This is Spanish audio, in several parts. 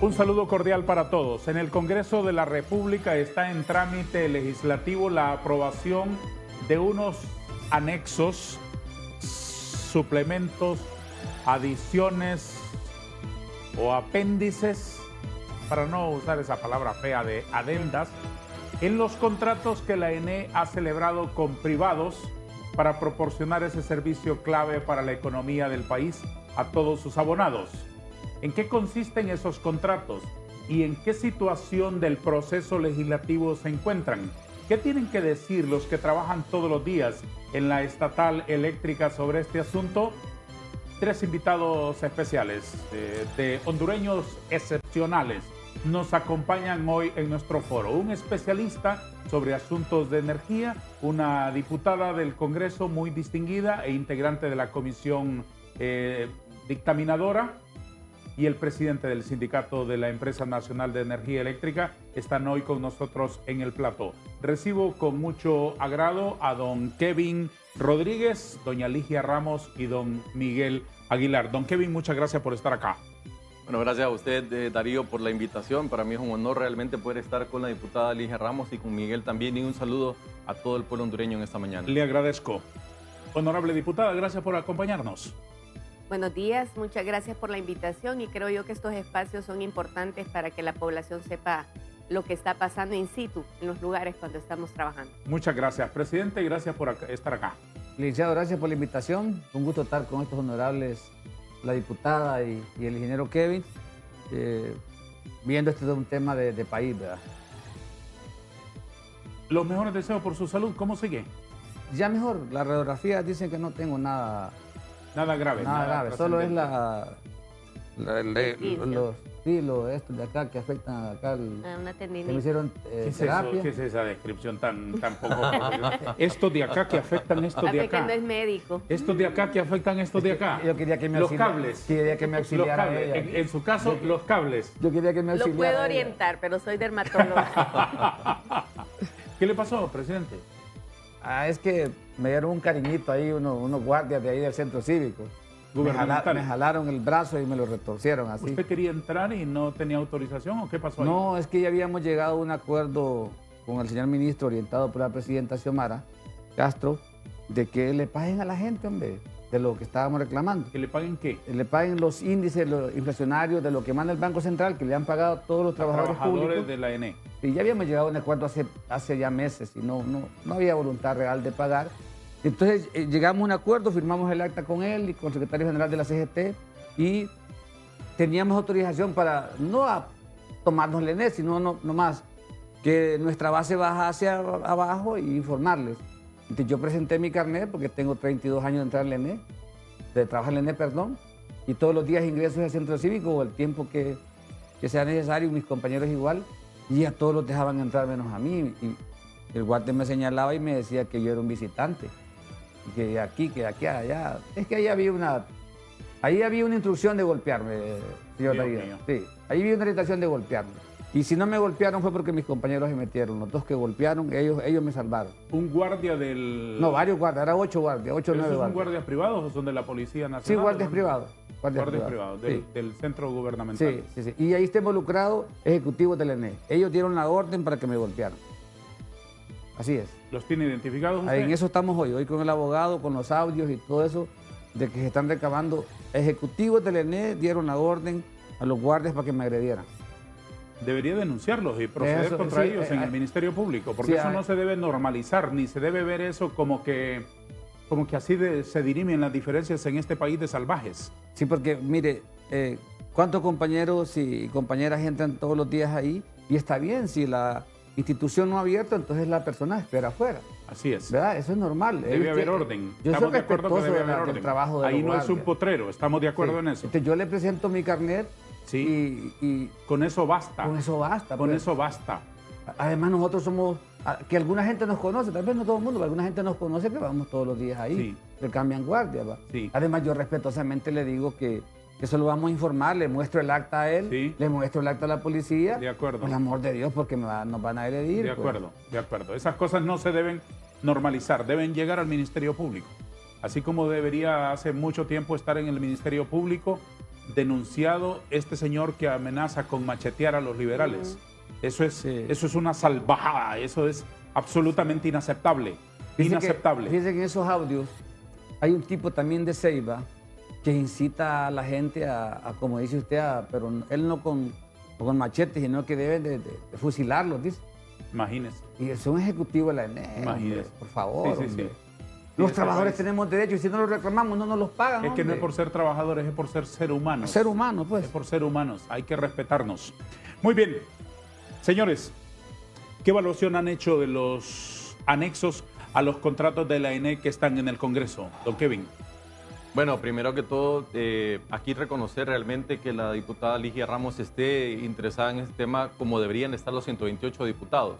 Un saludo cordial para todos. En el Congreso de la República está en trámite legislativo la aprobación de unos anexos, suplementos, adiciones o apéndices, para no usar esa palabra fea de adendas, en los contratos que la ENE ha celebrado con privados para proporcionar ese servicio clave para la economía del país a todos sus abonados. ¿En qué consisten esos contratos y en qué situación del proceso legislativo se encuentran? ¿Qué tienen que decir los que trabajan todos los días en la estatal eléctrica sobre este asunto? Tres invitados especiales de hondureños excepcionales nos acompañan hoy en nuestro foro. Un especialista sobre asuntos de energía, una diputada del Congreso muy distinguida e integrante de la comisión dictaminadora, y el presidente del sindicato de la Empresa Nacional de Energía Eléctrica están hoy con nosotros en el plató. Recibo con mucho agrado a don Kevin Rodríguez, doña Ligia Ramos y don Miguel Aguilar. Don Kevin, muchas gracias por estar acá. Bueno, gracias a usted, Darío, por la invitación. Para mí es un honor realmente poder estar con la diputada Ligia Ramos y con Miguel también. Y un saludo a todo el pueblo hondureño en esta mañana. Le agradezco. Honorable diputada, gracias por acompañarnos. Buenos días, muchas gracias por la invitación y creo yo que estos espacios son importantes para que la población sepa lo que está pasando in situ en los lugares cuando estamos trabajando. Muchas gracias, presidente, y gracias por estar acá. Licenciado, gracias por la invitación. Un gusto estar con estos honorables, la diputada y el ingeniero Kevin, viendo este un tema de país, ¿verdad? Los mejores deseos por su salud, ¿cómo sigue? Ya mejor, las radiografías dicen que no tengo nada. Nada grave. Nada grave, solo es estos de acá que afectan acá. Una tendinitis. Que me hicieron terapia. ¿Qué es esa descripción tan poco? Estos de acá que afectan estos de acá. No es médico. Estos de acá que afectan estos de acá. Yo quería que me los cables. Quería que me auxiliara. Los cables. En su caso, los cables. Yo quería que me auxiliara. Lo puedo orientar, pero soy dermatólogo. ¿Qué le pasó, presidente? Es que me dieron un cariñito ahí, unos guardias de ahí del centro cívico. Me jalaron el brazo y me lo retorcieron así. ¿Usted quería entrar y no tenía autorización o qué pasó ahí? No, es que ya habíamos llegado a un acuerdo con el señor ministro orientado por la presidenta Xiomara Castro de que le paguen a la gente, hombre, de lo que estábamos reclamando. ¿Que le paguen qué? Le paguen los índices los inflacionarios de lo que manda el Banco Central, que le han pagado a todos los trabajadores públicos de la ENE. Y ya habíamos llegado a un acuerdo hace ya meses y no había voluntad real de pagar. Entonces llegamos a un acuerdo, firmamos el acta con él y con el secretario general de la CGT y teníamos autorización para no a tomarnos el ENE, sino no más que nuestra base baja hacia abajo e informarles. Entonces yo presenté mi carnet porque tengo 32 años de entrar al ENE, de trabajar en el ENE, perdón, y todos los días ingreso al centro cívico o el tiempo que sea necesario, mis compañeros igual, y a todos los dejaban entrar menos a mí. Y el guardia me señalaba y me decía que yo era un visitante, que de aquí, allá. Es que ahí había una instrucción de golpearme, señor Darío. Sí, ahí había una orientación de golpearme. Y si no me golpearon fue porque mis compañeros se metieron. Los dos que golpearon, ellos me salvaron. ¿Un guardia del...? No, varios guardias, eran 8 guardias, 8 o 9 guardias. ¿Son guardias privados o son de la Policía Nacional? Sí, guardias privados. Guardias privados, del centro gubernamental. Sí. Y ahí está involucrado ejecutivos del ENE. Ellos dieron la orden para que me golpearan. Así es. ¿Los tiene identificados usted? En eso estamos hoy con el abogado, con los audios y todo eso, de que se están recabando. Ejecutivos del ENE dieron la orden a los guardias para que me agredieran. Debería denunciarlos y proceder contra ellos en el Ministerio Público, porque eso no se debe normalizar, ni se debe ver eso como que así se dirimen las diferencias en este país de salvajes. Sí, porque mire, cuántos compañeros y compañeras entran todos los días ahí y está bien, si la institución no ha abierto, entonces la persona espera afuera. Así es. ¿Verdad? Eso es normal. Debe haber orden. Estamos de acuerdo que debe haber orden. Trabajo ahí no es un potrero, estamos de acuerdo en eso. Entonces yo le presento mi carnet. Sí, y con eso basta. Con eso basta. Con eso basta. Además nosotros somos, que alguna gente nos conoce, tal vez no todo el mundo, pero alguna gente nos conoce que vamos todos los días ahí, le cambian guardia. ¿Va? Sí. Además yo respetuosamente le digo que eso lo vamos a informar, le muestro el acta a él, le muestro el acta a la policía. De acuerdo. Por el amor de Dios, porque nos van a agredir. De acuerdo, de acuerdo. Esas cosas no se deben normalizar, deben llegar al Ministerio Público. Así como debería hace mucho tiempo estar en el Ministerio Público denunciado este señor que amenaza con machetear a los liberales. Eso es una salvajada, eso es absolutamente inaceptable. Inaceptable. Fíjense que en esos audios hay un tipo también de Ceiba que incita a la gente a como dice usted, pero él no con machetes, sino que deben de fusilarlos, dice. Imagínese. Y es un ejecutivo de la ENE. Imagínese. Por favor. Sí, sí, sí. Los trabajadores tenemos derechos y si no los reclamamos no nos los pagan. Es que no es por ser trabajadores, es por ser ser humanos. Ser humano, pues. Es por ser humanos, hay que respetarnos. Muy bien, señores, ¿qué evaluación han hecho de los anexos a los contratos de la ENE que están en el Congreso? Don Kevin. Bueno, primero que todo, aquí reconocer realmente que la diputada Ligia Ramos esté interesada en este tema como deberían estar los 128 diputados.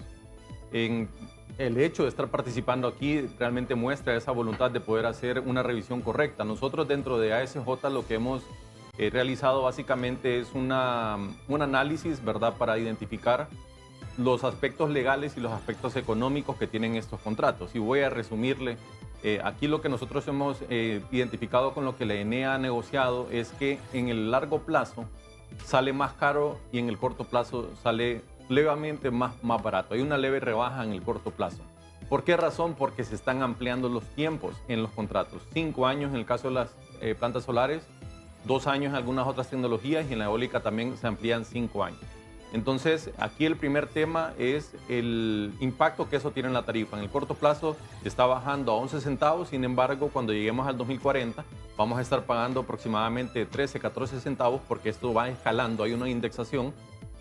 El hecho de estar participando aquí realmente muestra esa voluntad de poder hacer una revisión correcta. Nosotros dentro de ASJ lo que hemos realizado básicamente es un análisis, ¿verdad?, para identificar los aspectos legales y los aspectos económicos que tienen estos contratos. Y voy a resumirle, aquí lo que nosotros hemos identificado con lo que la ENE ha negociado es que en el largo plazo sale más caro y en el corto plazo sale levemente más barato. Hay una leve rebaja en el corto plazo. ¿Por qué razón? Porque se están ampliando los tiempos en los contratos. 5 años en el caso de las plantas solares, 2 años en algunas otras tecnologías y en la eólica también se amplían 5 años. Entonces, aquí el primer tema es el impacto que eso tiene en la tarifa. En el corto plazo está bajando a 11 centavos, sin embargo, cuando lleguemos al 2040 vamos a estar pagando aproximadamente 13, 14 centavos porque esto va escalando, hay una indexación.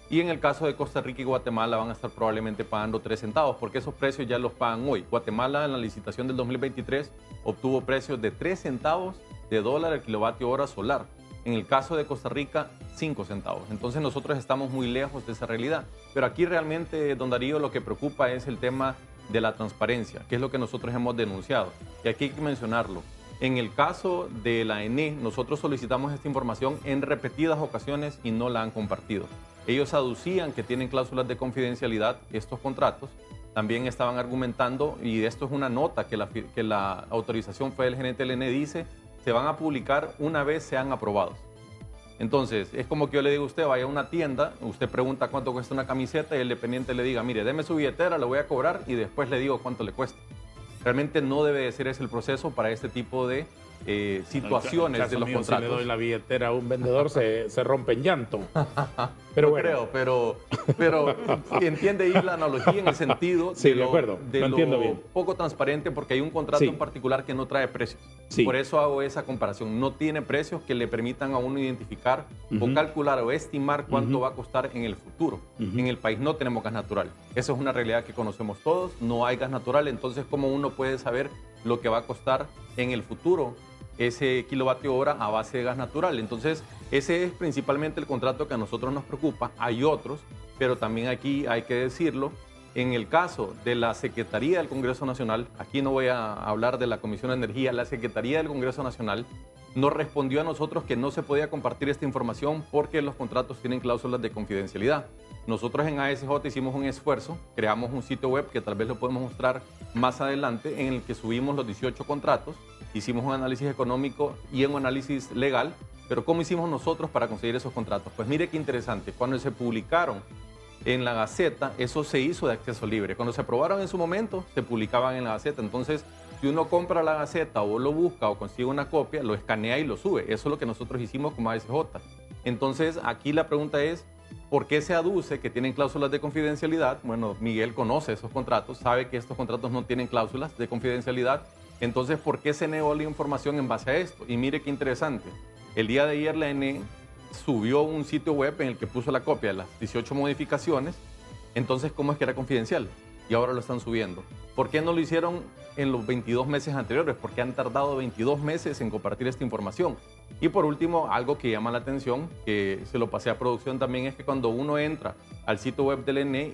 Y en el caso de Costa Rica y Guatemala van a estar probablemente pagando 3 centavos porque esos precios ya los pagan hoy. Guatemala en la licitación del 2023 obtuvo precios de 3 centavos de dólar el kilovatio hora solar. En el caso de Costa Rica, 5 centavos. Entonces nosotros estamos muy lejos de esa realidad. Pero aquí realmente, don Darío, lo que preocupa es el tema de la transparencia, que es lo que nosotros hemos denunciado. Y aquí hay que mencionarlo. En el caso de la ENE, nosotros solicitamos esta información en repetidas ocasiones y no la han compartido. Ellos aducían que tienen cláusulas de confidencialidad estos contratos. También estaban argumentando, y esto es una nota que la autorización fue del gerente del ENE, dice, se van a publicar una vez sean aprobados. Entonces, es como que yo le digo a usted, vaya a una tienda, usted pregunta cuánto cuesta una camiseta y el dependiente le diga, mire, deme su billetera, le voy a cobrar y después le digo cuánto le cuesta. Realmente no debe de ser ese el proceso para este tipo de situaciones de los contratos. Si le doy la billetera a un vendedor, se rompe en llanto. Pero bueno. Creo, pero entiende ahí la analogía en el sentido sí, de acuerdo, de lo entiendo bien. Poco transparente porque hay un contrato sí. en particular que no trae precios. Sí. Por eso hago esa comparación. No tiene precios que le permitan a uno identificar o calcular o estimar cuánto va a costar en el futuro. En el país no tenemos gas natural. Esa es una realidad que conocemos todos. No hay gas natural, entonces ¿cómo uno puede saber lo que va a costar en el futuro ese kilovatio hora a base de gas natural? Entonces, ese es principalmente el contrato que a nosotros nos preocupa. Hay otros, pero también aquí hay que decirlo, en el caso de la Secretaría del Congreso Nacional, aquí no voy a hablar de la Comisión de Energía, la Secretaría del Congreso Nacional nos respondió a nosotros que no se podía compartir esta información porque los contratos tienen cláusulas de confidencialidad. Nosotros en ASJ hicimos un esfuerzo, creamos un sitio web que tal vez lo podemos mostrar más adelante, en el que subimos los 18 contratos, hicimos un análisis económico y un análisis legal, pero ¿cómo hicimos nosotros para conseguir esos contratos? Pues mire qué interesante, cuando se publicaron en la Gaceta, eso se hizo de acceso libre. Cuando se aprobaron en su momento, se publicaban en la Gaceta. Entonces, si uno compra la Gaceta o lo busca o consigue una copia, lo escanea y lo sube. Eso es lo que nosotros hicimos como ASJ. Entonces, aquí la pregunta es, ¿por qué se aduce que tienen cláusulas de confidencialidad? Bueno, Miguel conoce esos contratos, sabe que estos contratos no tienen cláusulas de confidencialidad. Entonces, ¿por qué se negó la información en base a esto? Y mire qué interesante. El día de ayer la ENE subió un sitio web en el que puso la copia de las 18 modificaciones. Entonces, ¿cómo es que era confidencial? Y ahora lo están subiendo. ¿Por qué no lo hicieron en los 22 meses anteriores? Porque han tardado 22 meses en compartir esta información. Y por último, algo que llama la atención, que se lo pasé a producción también, es que cuando uno entra al sitio web del ENE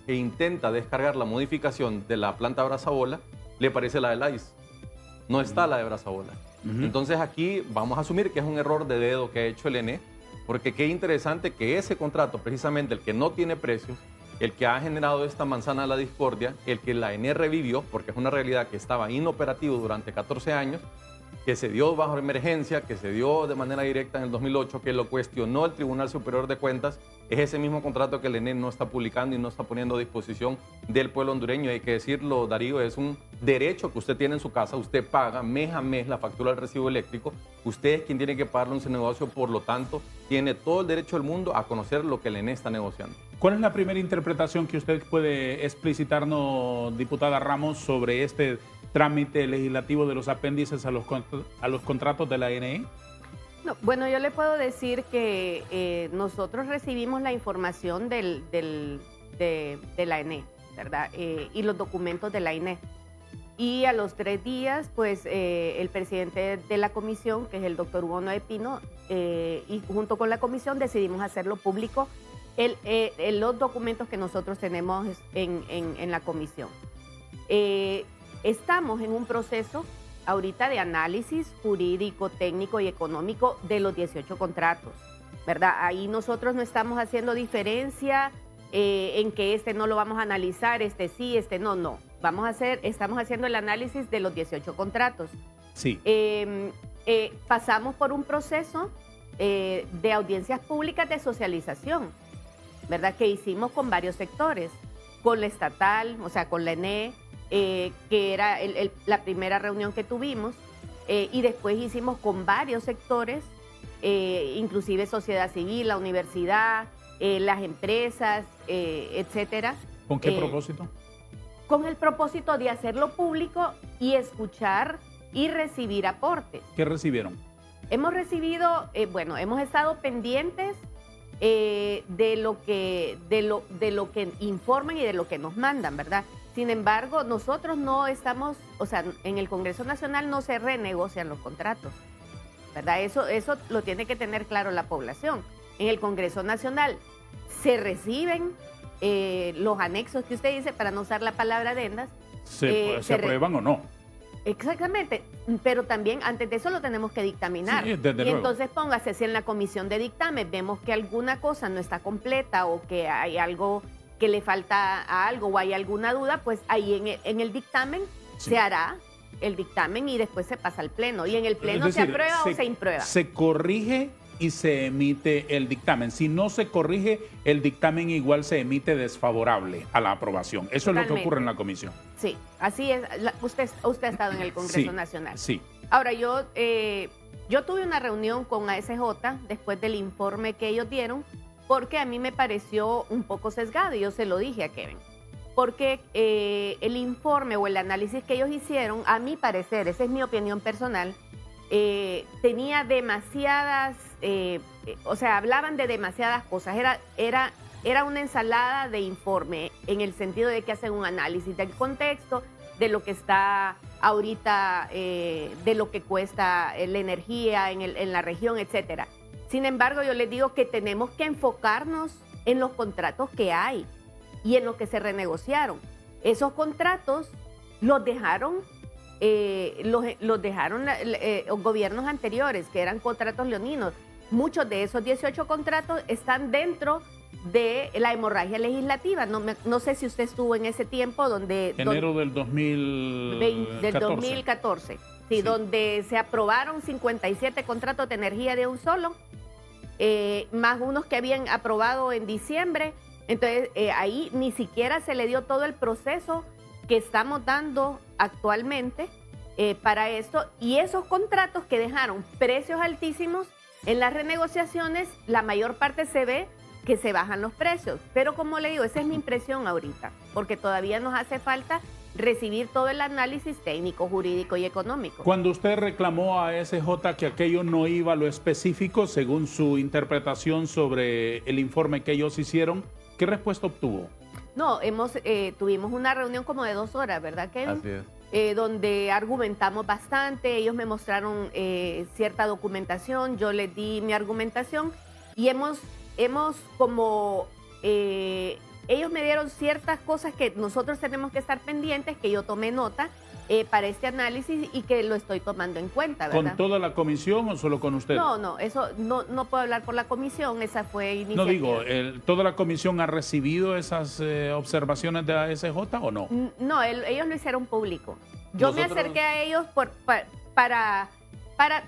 e intenta descargar la modificación de la planta Brazabola, le aparece la del ICE. No está la de Brazabola. Entonces aquí vamos a asumir que es un error de dedo que ha hecho el ENE, porque qué interesante que ese contrato, precisamente el que no tiene precios, el que ha generado esta manzana de la discordia, el que la ENE revivió, porque es una realidad que estaba inoperativo durante 14 años, que se dio bajo emergencia, que se dio de manera directa en el 2008, que lo cuestionó el Tribunal Superior de Cuentas, es ese mismo contrato que el ENE no está publicando y no está poniendo a disposición del pueblo hondureño. Hay que decirlo, Darío, es un derecho que usted tiene en su casa. Usted paga mes a mes la factura del recibo eléctrico. Usted es quien tiene que pagarlo en su negocio, por lo tanto, tiene todo el derecho del mundo a conocer lo que el ENE está negociando. ¿Cuál es la primera interpretación que usted puede explicitarnos, diputada Ramos, sobre este trámite legislativo de los apéndices a los contratos de la ENE? No, bueno, yo le puedo decir que nosotros recibimos la información de la ENE, ¿verdad? Y los documentos de la ENE. Y a los 3 días, pues el presidente de la comisión, que es el doctor Hugo Noé Pino, y junto con la comisión decidimos hacerlo público los documentos que nosotros tenemos en la comisión. Estamos en un proceso ahorita de análisis jurídico, técnico y económico de los 18 contratos, ¿verdad? Ahí nosotros no estamos haciendo diferencia en que este no lo vamos a analizar, este sí, este no, no. Estamos haciendo el análisis de los 18 contratos. Sí. Pasamos por un proceso de audiencias públicas de socialización, ¿verdad? Que hicimos con varios sectores, con la estatal, o sea, con la ENE, que era la primera reunión que tuvimos, y después hicimos con varios sectores, inclusive sociedad civil, la universidad, las empresas, etcétera. ¿Con qué propósito? Con el propósito de hacerlo público y escuchar y recibir aportes. ¿Qué recibieron? Hemos recibido, hemos estado pendientes de lo que informan y de lo que nos mandan, ¿verdad? Sin embargo, nosotros no estamos, o sea, en el Congreso Nacional no se renegocian los contratos, ¿verdad? Eso lo tiene que tener claro la población. En el Congreso Nacional se reciben los anexos que usted dice, para no usar la palabra adendas. ¿Se aprueban o no? Exactamente, pero también antes de eso lo tenemos que dictaminar. Sí, desde luego. Entonces póngase, si en la comisión de dictamen vemos que alguna cosa no está completa o que hay algo que le falta a algo o hay alguna duda, pues ahí en el dictamen se hará el dictamen y después se pasa al pleno. Y en el pleno Es decir, se aprueba o se imprueba. Se corrige y se emite el dictamen. Si no se corrige, el dictamen igual se emite desfavorable a la aprobación. Eso Totalmente. Es lo que ocurre en la comisión. Sí, así es. Usted ha estado en el Congreso Nacional. Sí. Ahora, yo tuve una reunión con ASJ después del informe que ellos dieron, porque a mí me pareció un poco sesgado, y yo se lo dije a Kevin. Porque el informe o el análisis que ellos hicieron, a mi parecer, esa es mi opinión personal, tenía demasiadas, o sea, hablaban de demasiadas cosas. Era una ensalada de informe, en el sentido de que hacen un análisis del contexto, de lo que está ahorita, de lo que cuesta la energía en la región, etcétera. Sin embargo, yo les digo que tenemos que enfocarnos en los contratos que hay y en los que se renegociaron. Esos contratos los dejaron gobiernos anteriores, que eran contratos leoninos. Muchos de esos 18 contratos están dentro de la hemorragia legislativa. No sé si usted estuvo en ese tiempo donde... Enero del 2014. Del 2014. Sí, donde se aprobaron 57 contratos de energía de un solo, más unos que habían aprobado en diciembre. Entonces, ahí ni siquiera se le dio todo el proceso que estamos dando actualmente para esto. Y esos contratos que dejaron precios altísimos, en las renegociaciones, la mayor parte se ve que se bajan los precios. Pero como le digo, esa es mi impresión ahorita, porque todavía nos hace falta recibir todo el análisis técnico, jurídico y económico. Cuando usted reclamó a SJ que aquello no iba a lo específico, según su interpretación sobre el informe que ellos hicieron, ¿qué respuesta obtuvo? No, tuvimos una reunión como de 2 horas, ¿verdad, Kevin? Así es. Donde argumentamos bastante, ellos me mostraron cierta documentación, yo les di mi argumentación y ellos me dieron ciertas cosas que nosotros tenemos que estar pendientes, que yo tomé nota para este análisis y que lo estoy tomando en cuenta, ¿verdad? ¿Con toda la comisión o solo con usted? No, eso no puedo hablar por la comisión, esa fue iniciativa. No digo, ¿toda la comisión ha recibido esas observaciones de ASJ o no? No, ellos lo hicieron público. Yo me acerqué a ellos para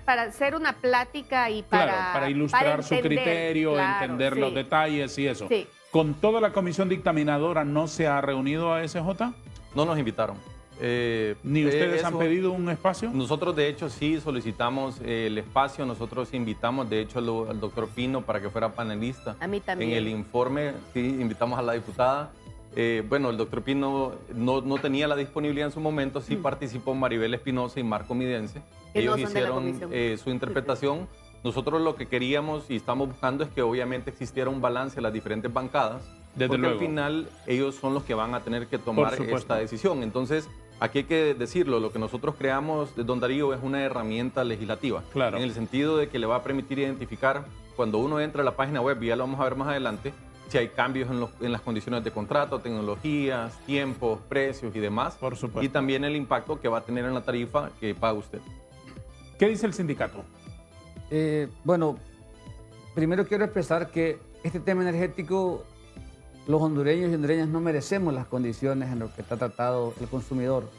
para hacer una plática y Para ilustrar su entender, criterio, claro, entender sí. los detalles y eso. Sí. ¿Con toda la comisión dictaminadora no se ha reunido a SJ? No nos invitaron. ¿Ni ustedes eso- han pedido un espacio? Nosotros, de hecho, sí solicitamos el espacio. Nosotros invitamos, de hecho, al doctor Pino para que fuera panelista. A mí también. En el informe, sí, invitamos a la diputada. Bueno, el doctor Pino no tenía la disponibilidad en su momento, sí participó Maribel Espinosa y Marco Midense. Que no Ellos son de la hicieron comisión. su interpretación. Nosotros lo que queríamos y estamos buscando es que obviamente existiera un balance de las diferentes bancadas, Desde porque luego. al final ellos son los que van a tener que tomar supuesto. esta decisión. Entonces, aquí hay que decirlo, lo que nosotros creamos, don Darío, es una herramienta legislativa. Claro. En el sentido de que le va a permitir identificar, cuando uno entra a la página web, y ya lo vamos a ver más adelante, si hay cambios en las condiciones de contrato, tecnologías, tiempos, precios y demás. Por supuesto. Y también el impacto que va a tener en la tarifa que paga usted. ¿Qué dice el sindicato? Bueno, primero quiero expresar que este tema energético, los hondureños y hondureñas no merecemos las condiciones en las que está tratado el consumidor.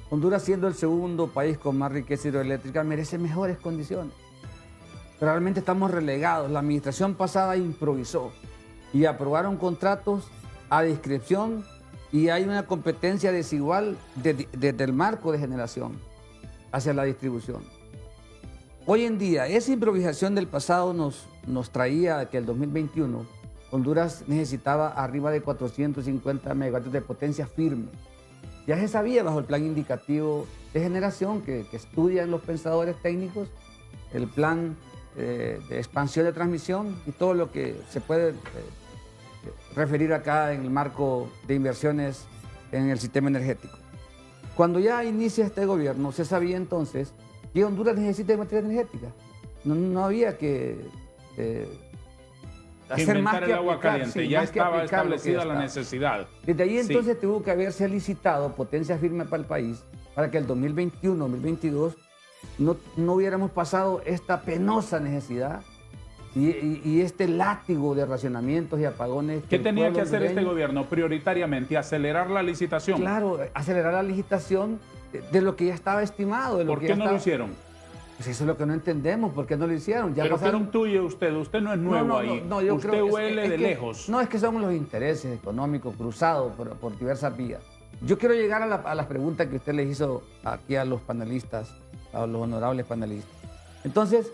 Honduras, siendo el segundo país con más riqueza hidroeléctrica, merece mejores condiciones. Pero realmente estamos relegados. La administración pasada improvisó y aprobaron contratos a discreción y hay una competencia desigual desde el marco de generación hacia la distribución. Hoy en día, esa improvisación del pasado nos traía que el 2021 Honduras necesitaba arriba de 450 megavatios de potencia firme. Ya se sabía bajo el plan indicativo de generación que estudian los pensadores técnicos, el plan de expansión de transmisión y todo lo que se puede referir acá en el marco de inversiones en el sistema energético. Cuando ya inicia este gobierno, se sabía entonces que Honduras necesita de materia energética. No había que hacer más Inventar que el agua aplicar, caliente. sí, Ya más que estaba aplicar lo que establecida ya la estaba. necesidad. Desde ahí Sí. entonces tuvo que haberse licitado potencia firme para el país para que el 2021, 2022 no hubiéramos pasado esta penosa necesidad y este látigo de racionamientos y apagones. ¿Qué el tenía pueblo que hacer este hondureño- gobierno? Prioritariamente, acelerar la licitación. Claro, acelerar la licitación de lo que ya estaba estimado. De lo ¿Por que qué ya no estaba- lo hicieron? Pues eso es lo que no entendemos, ¿por qué no lo hicieron? Ya ¿Pero qué pasaron... intuye usted? Usted no es nuevo ahí. yo usted creo que huele de que- lejos. No, es que son los intereses económicos cruzados por diversas vías. Yo quiero llegar a las preguntas que usted les hizo aquí a los panelistas, a los honorables panelistas. Entonces,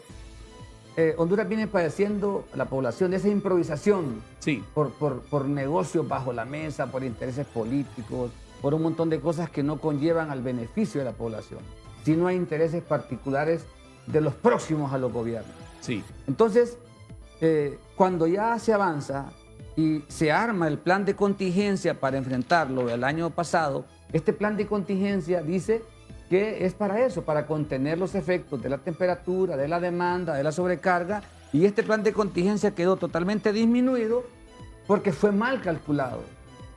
Honduras viene padeciendo la población de esa improvisación Sí. por negocios bajo la mesa, por intereses políticos, por un montón de cosas que no conllevan al beneficio de la población, sino a intereses particulares de los próximos a los gobiernos. Sí. Entonces, cuando ya se avanza y se arma el plan de contingencia para enfrentarlo del año pasado, este plan de contingencia dice que es para eso, para contener los efectos de la temperatura, de la demanda, de la sobrecarga, y este plan de contingencia quedó totalmente disminuido porque fue mal calculado.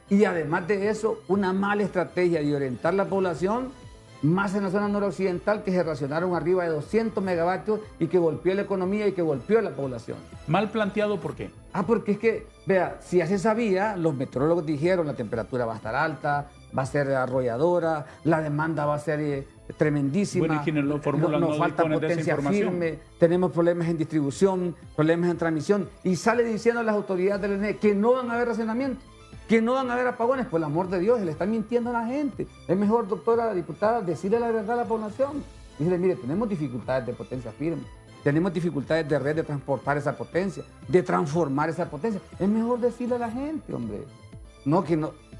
Y además de eso, una mala estrategia de orientar la población más en la zona noroccidental, que se racionaron arriba de 200 megavatios y que golpeó la economía y que golpeó la población. Mal planteado, ¿por qué? Porque es que, vea, si ya se sabía, los meteorólogos dijeron la temperatura va a estar alta, va a ser arrolladora, la demanda va a ser tremendísima. Bueno, ¿y quienes lo formulan nos no falta disponen de esa potencia información? firme, tenemos problemas en distribución, problemas en transmisión, y sale diciendo a las autoridades del ENE que no van a haber racionamiento, que no van a haber apagones. Por el amor de Dios, se le está mintiendo a la gente. Es mejor, doctora diputada, decirle la verdad a la población. Decirle, mire, tenemos dificultades de potencia firme, tenemos dificultades de red de transportar esa potencia, de transformar esa potencia. Es mejor decirle a la gente, hombre. No,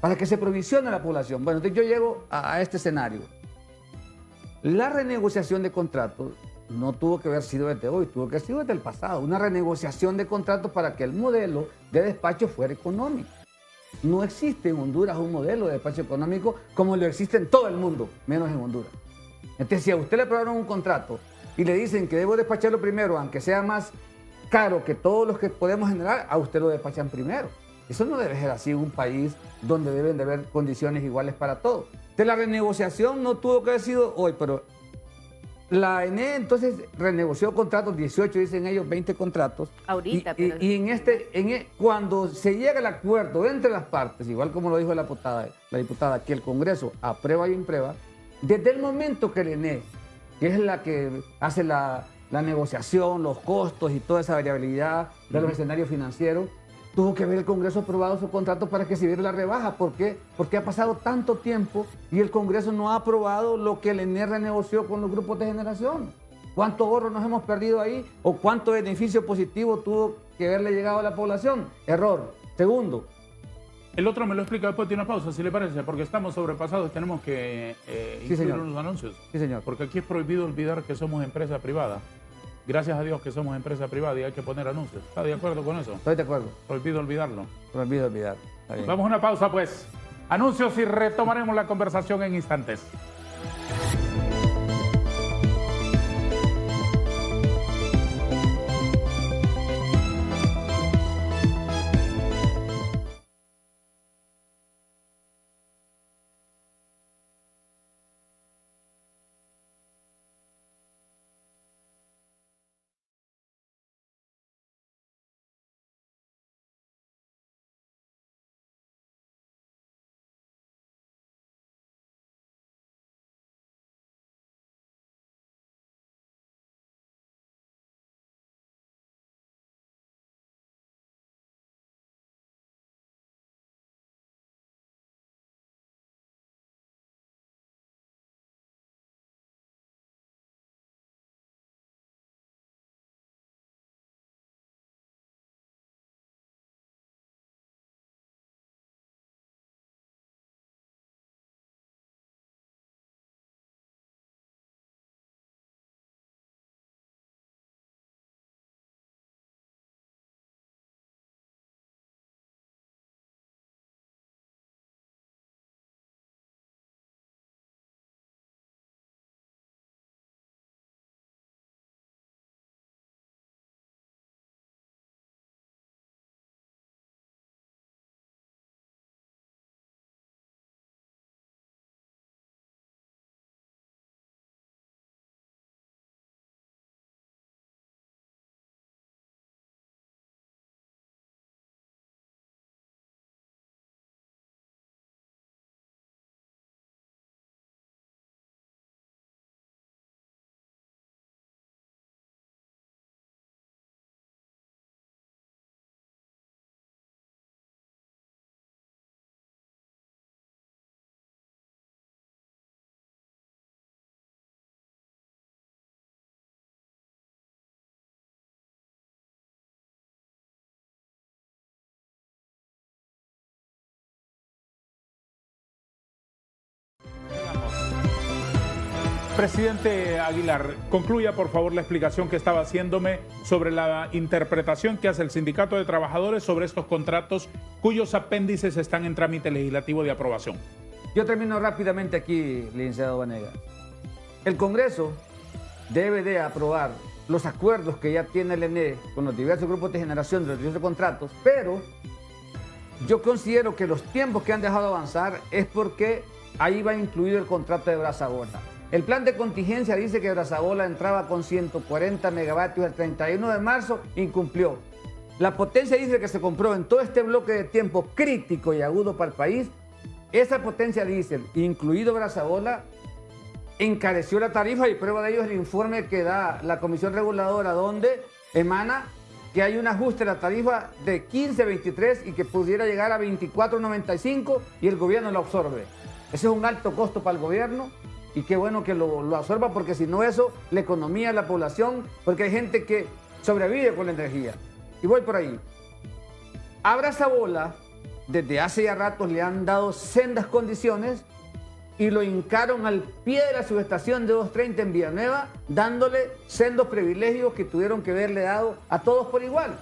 para que se provisione la población. Bueno, entonces yo llego a este escenario. La renegociación de contratos no tuvo que haber sido desde hoy, tuvo que haber sido desde el pasado. Una renegociación de contratos para que el modelo de despacho fuera económico. No existe en Honduras un modelo de despacho económico como lo existe en todo el mundo, menos en Honduras. Entonces, si a usted le aprobaron un contrato y le dicen que debo despacharlo primero, aunque sea más caro que todos los que podemos generar, a usted lo despachan primero. Eso no debe ser así en un país donde deben de haber condiciones iguales para todos. De la renegociación no tuvo que haber sido hoy, pero la ENE entonces renegoció contratos, 18 dicen ellos, 20 contratos. Ahorita, Y, pero- y cuando se llega al acuerdo entre las partes, igual como lo dijo la diputada, que el Congreso aprueba y imprueba, desde el momento que el ENE que es la que hace la negociación, los costos y toda esa variabilidad de los escenarios financieros, tuvo que ver el Congreso aprobado su contrato para que se viera la rebaja. ¿Por qué? Porque ha pasado tanto tiempo y el Congreso no ha aprobado lo que el ENE renegoció con los grupos de generación. ¿Cuánto ahorro nos hemos perdido ahí? ¿O cuánto beneficio positivo tuvo que haberle llegado a la población? Error. Segundo. El otro me lo explica después de una pausa, si le parece, porque estamos sobrepasados y tenemos que incluir señor. unos anuncios. Sí, señor. Porque aquí es prohibido olvidar que somos empresa privada. Gracias a Dios que somos empresa privada y hay que poner anuncios. ¿Está de acuerdo con eso? Estoy de acuerdo. Prohibido olvidarlo. Prohibido olvidar. Está bien. Vamos a una pausa, pues. Anuncios y retomaremos la conversación en instantes. Presidente Aguilar, concluya por favor la explicación que estaba haciéndome sobre la interpretación que hace el Sindicato de Trabajadores sobre estos contratos cuyos apéndices están en trámite legislativo de aprobación. Yo termino rápidamente aquí, licenciado Vanegas. El Congreso debe de aprobar los acuerdos que ya tiene el ENE con los diversos grupos de generación de los diversos contratos, pero yo considero que los tiempos que han dejado avanzar es porque ahí va incluido el contrato de Brazabola. El plan de contingencia dice que Brazabola entraba con 140 megavatios el 31 de marzo, incumplió. La potencia dice que se compró en todo este bloque de tiempo crítico y agudo para el país. Esa potencia diésel, incluido Brazabola, encareció la tarifa y prueba de ello es el informe que da la Comisión Reguladora, donde emana que hay un ajuste de la tarifa de 15.23 y que pudiera llegar a 24.95 y el gobierno lo absorbe. Ese es un alto costo para el gobierno y qué bueno que lo absorba, porque si no eso, la economía, la población, porque hay gente que sobrevive con la energía. Y voy por ahí. A Brazabola, desde hace ya ratos le han dado sendas condiciones y lo hincaron al pie de la subestación de 230 en Villanueva, dándole sendos privilegios que tuvieron que haberle dado a todos por igual,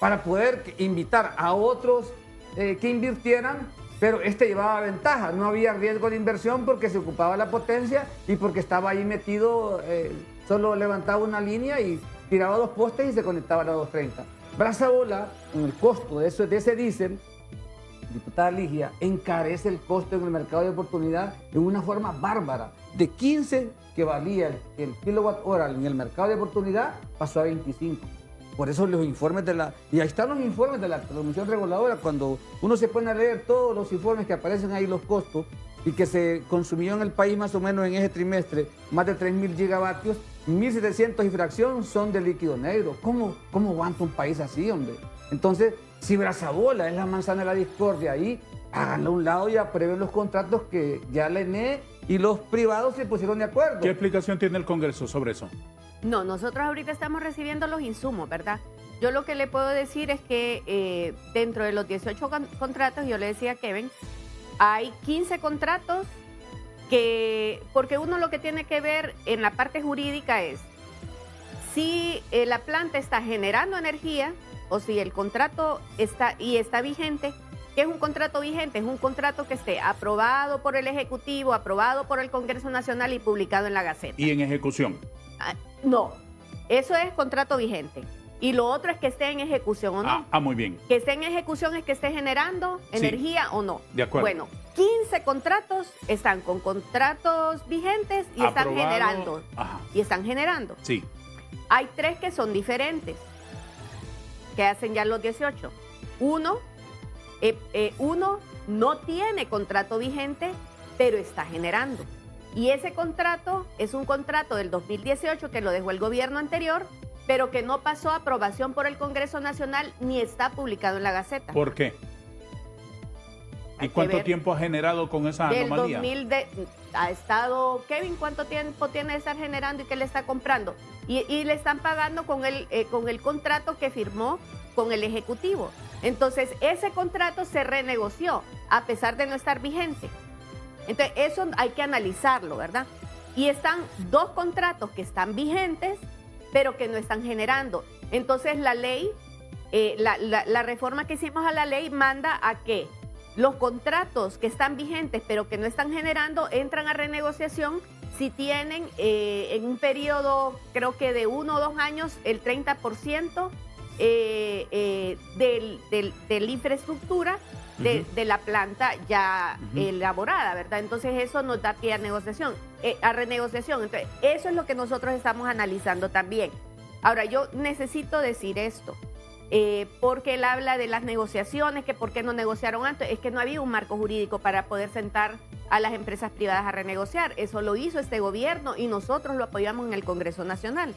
para poder invitar a otros que invirtieran, pero este llevaba ventaja, no había riesgo de inversión porque se ocupaba la potencia y porque estaba ahí metido, solo levantaba una línea y tiraba 2 postes y se conectaba a la 230. Brazabola, en el costo de ese diésel, diputada Ligia, encarece el costo en el mercado de oportunidad de una forma bárbara. De 15 que valía el kilowatt hora en el mercado de oportunidad, pasó a 25. Por eso los informes y ahí están los informes de la Comisión Reguladora, cuando uno se pone a leer todos los informes que aparecen ahí, los costos, y que se consumió en el país más o menos en ese trimestre más de 3.000 gigavatios, 1.700 y fracción son de líquido negro. ¿Cómo aguanta un país así, hombre? Entonces, si Brazabola es la manzana de la discordia ahí, háganlo a un lado y aprueben los contratos que ya la ENE y los privados se pusieron de acuerdo. ¿Qué explicación tiene el Congreso sobre eso? No, nosotros ahorita estamos recibiendo los insumos, ¿verdad? Yo lo que le puedo decir es que dentro de los 18 contratos, yo le decía a Kevin, hay 15 contratos porque uno lo que tiene que ver en la parte jurídica es si la planta está generando energía o si el contrato está vigente. ¿Qué es un contrato vigente? Es un contrato que esté aprobado por el Ejecutivo, aprobado por el Congreso Nacional y publicado en la Gaceta. ¿Y en ejecución? No, eso es contrato vigente. Y lo otro es que esté en ejecución o no. Muy bien. Que esté en ejecución es que esté generando energía o no. De acuerdo. Bueno, 15 contratos están con contratos vigentes y están generando. Ajá. Y están generando. Sí. Hay 3 que son diferentes, que hacen ya los 18. Uno no tiene contrato vigente, pero está generando. Y ese contrato es un contrato del 2018 que lo dejó el gobierno anterior, pero que no pasó a aprobación por el Congreso Nacional ni está publicado en la Gaceta. ¿Por qué? ¿Y cuánto tiempo ha generado con esa anomalía? Ha estado, Kevin, ¿cuánto tiempo tiene de estar generando y qué le está comprando? Y le están pagando con el contrato que firmó con el Ejecutivo. Entonces, ese contrato se renegoció a pesar de no estar vigente. Entonces, eso hay que analizarlo, ¿verdad? Y están 2 contratos que están vigentes, pero que no están generando. Entonces, la ley, la reforma que hicimos a la ley manda a que los contratos que están vigentes, pero que no están generando, entran a renegociación si tienen en un periodo, creo que de 1 o 2 años, el 30% de la infraestructura de la planta ya elaborada, ¿verdad? Entonces eso nos da pie a renegociación. Entonces eso es lo que nosotros estamos analizando también. Ahora, yo necesito decir esto, porque él habla de las negociaciones, que por qué no negociaron antes, es que no había un marco jurídico para poder sentar a las empresas privadas a renegociar. Eso lo hizo este gobierno y nosotros lo apoyamos en el Congreso Nacional.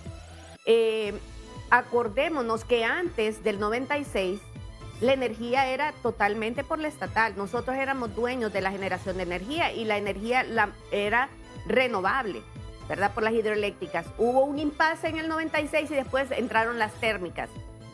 Acordémonos que antes del 96 la energía era totalmente por la estatal. Nosotros éramos dueños de la generación de energía y la energía era renovable, ¿verdad? Por las hidroeléctricas. Hubo un impasse en el 96 y después entraron las térmicas.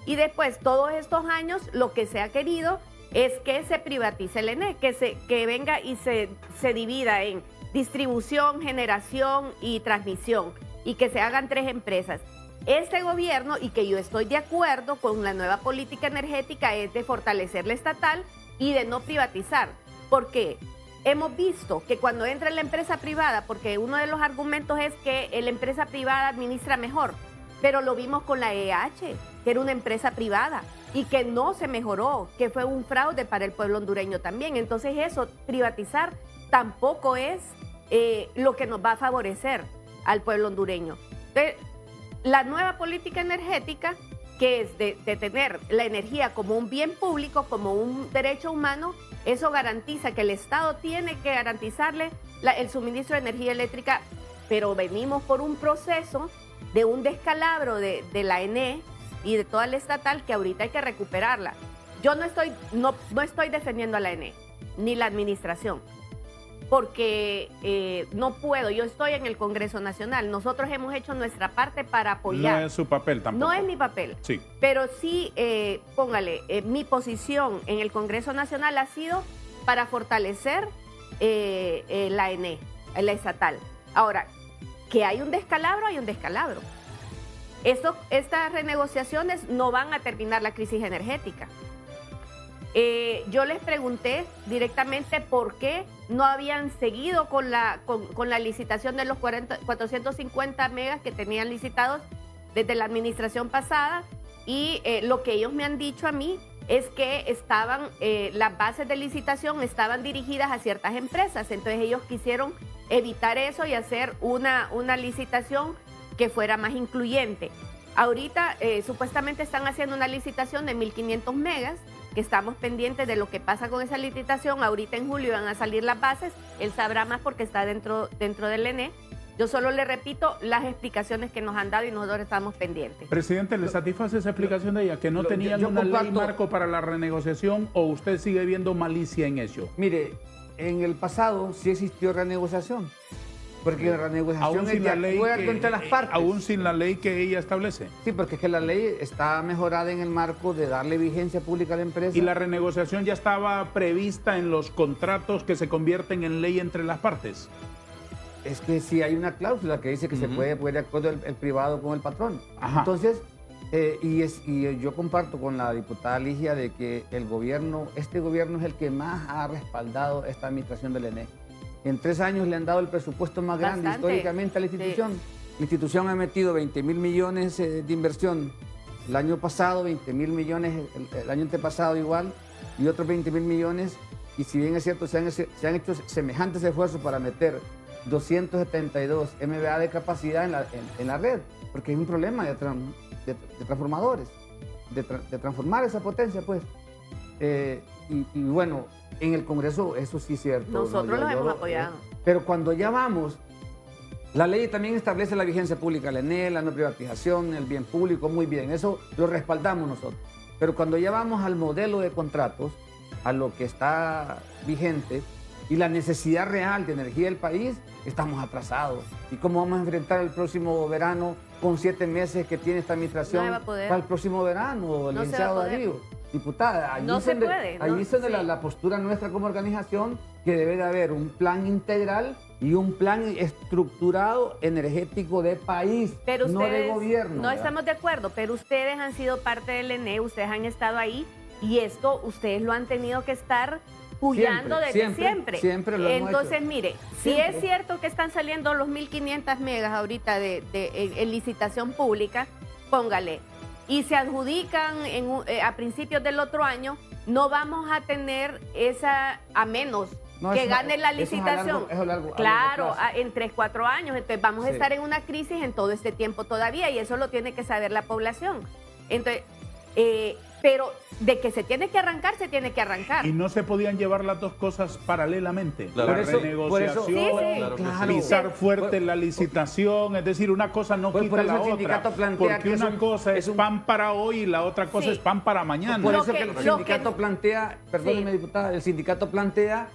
Y después, todos estos años, lo que se ha querido es que se privatice el ENE, que venga y se divida en distribución, generación y transmisión, y que se hagan 3 empresas. Este gobierno, y que yo estoy de acuerdo con la nueva política energética, es de fortalecer la estatal y de no privatizar. ¿Por qué? Hemos visto que cuando entra la empresa privada, porque uno de los argumentos es que la empresa privada administra mejor, pero lo vimos con la EH, que era una empresa privada y que no se mejoró, que fue un fraude para el pueblo hondureño también. Entonces eso, privatizar, tampoco es lo que nos va a favorecer al pueblo hondureño. Entonces, la nueva política energética, que es de tener la energía como un bien público, como un derecho humano, eso garantiza que el Estado tiene que garantizarle el suministro de energía eléctrica, pero venimos por un proceso de un descalabro de la ENE y de toda la estatal que ahorita hay que recuperarla. Yo no estoy defendiendo a la ENE, ni la administración, porque no puedo. Yo estoy en el Congreso Nacional. Nosotros hemos hecho nuestra parte para apoyar. No es su papel tampoco. No es mi papel. Sí. Pero sí, póngale, mi posición en el Congreso Nacional ha sido para fortalecer la ENE, la estatal. Ahora, que hay un descalabro, hay un descalabro. Estas renegociaciones no van a terminar la crisis energética. Yo les pregunté directamente por qué no habían seguido con la licitación de los 450 megas que tenían licitados desde la administración pasada, y lo que ellos me han dicho a mí es que las bases de licitación estaban dirigidas a ciertas empresas. Entonces ellos quisieron evitar eso y hacer una licitación que fuera más incluyente. Ahorita supuestamente están haciendo una licitación de 1.500 megas que estamos pendientes de lo que pasa con esa licitación. Ahorita en julio van a salir las bases, él sabrá más porque está dentro del ENE. Yo solo le repito las explicaciones que nos han dado y nosotros estamos pendientes. Presidente, ¿le satisface esa explicación de ella? ¿Que no tenían yo una ley comparto- marco para la renegociación o usted sigue viendo malicia en eso? Mire, en el pasado sí existió renegociación, porque la renegociación Aún es sin de la ley acuerdo entre las partes. aún sin la ley que ella establece. Sí, porque es que la ley está mejorada en el marco de darle vigencia pública a la empresa. Y la renegociación ya estaba prevista en los contratos que se convierten en ley entre las partes. Es que sí hay una cláusula que dice que se puede poner de acuerdo el privado con el patrón. Ajá. Entonces, y yo comparto con la diputada Ligia de que este gobierno es el que más ha respaldado esta administración del ENE. En 3 años le han dado el presupuesto más grande Bastante. históricamente a la institución. La institución ha metido 20.000 millones de inversión el año pasado, 20.000 millones el año antepasado igual, y otros 20.000 millones. Y si bien es cierto, se han hecho semejantes esfuerzos para meter 272 MVA de capacidad en la red, porque hay un problema de transformadores, de transformar esa potencia, pues. Y bueno, en el Congreso eso sí es cierto. Nosotros los hemos apoyado. Pero cuando ya vamos, la ley también establece la vigencia pública, la ENE, la no privatización, el bien público, muy bien, eso lo respaldamos nosotros. Pero cuando ya vamos al modelo de contratos, a lo que está vigente y la necesidad real de energía del país, estamos atrasados. ¿Y cómo vamos a enfrentar el próximo verano con 7 meses que tiene esta administración No se va a poder. para el próximo verano, No se va a licenciado poder. Darío? Diputada, allí No es se donde- puede, allí no, es donde sí. la postura nuestra como organización, que debe de haber un plan integral y un plan estructurado energético de país, Pero no de ustedes, gobierno. no ¿verdad? estamos de acuerdo, pero ustedes han sido parte del ENE, ustedes han estado ahí y esto ustedes lo han tenido que estar puyando desde siempre. Siempre lo hemos Entonces, hecho. mire, si Siempre. es cierto que están saliendo los 1.500 megas ahorita en licitación pública, póngale, y se adjudican a principios del otro año, no vamos a tener esa, a menos No, que eso- gane la eso es a licitación. largo- es a largo Claro, plazo. en 3-4 años. Entonces vamos a Sí. estar en una crisis en todo este tiempo todavía y eso lo tiene que saber la población. Entonces, pero de que se tiene que arrancar, se tiene que arrancar. Y no se podían llevar las dos cosas paralelamente. Claro. La Por eso- renegociación, Sí, sí. Claro que sí. Claro. pisar fuerte Por- la licitación, es decir, una cosa no Por quita eso la el sindicato otra. plantea Porque que es una un- cosa es es un- pan para hoy y la otra cosa Sí. es pan para mañana. Por Lo eso que- que el lo sindicato que- plantea, perdóneme Sí. diputada, el sindicato plantea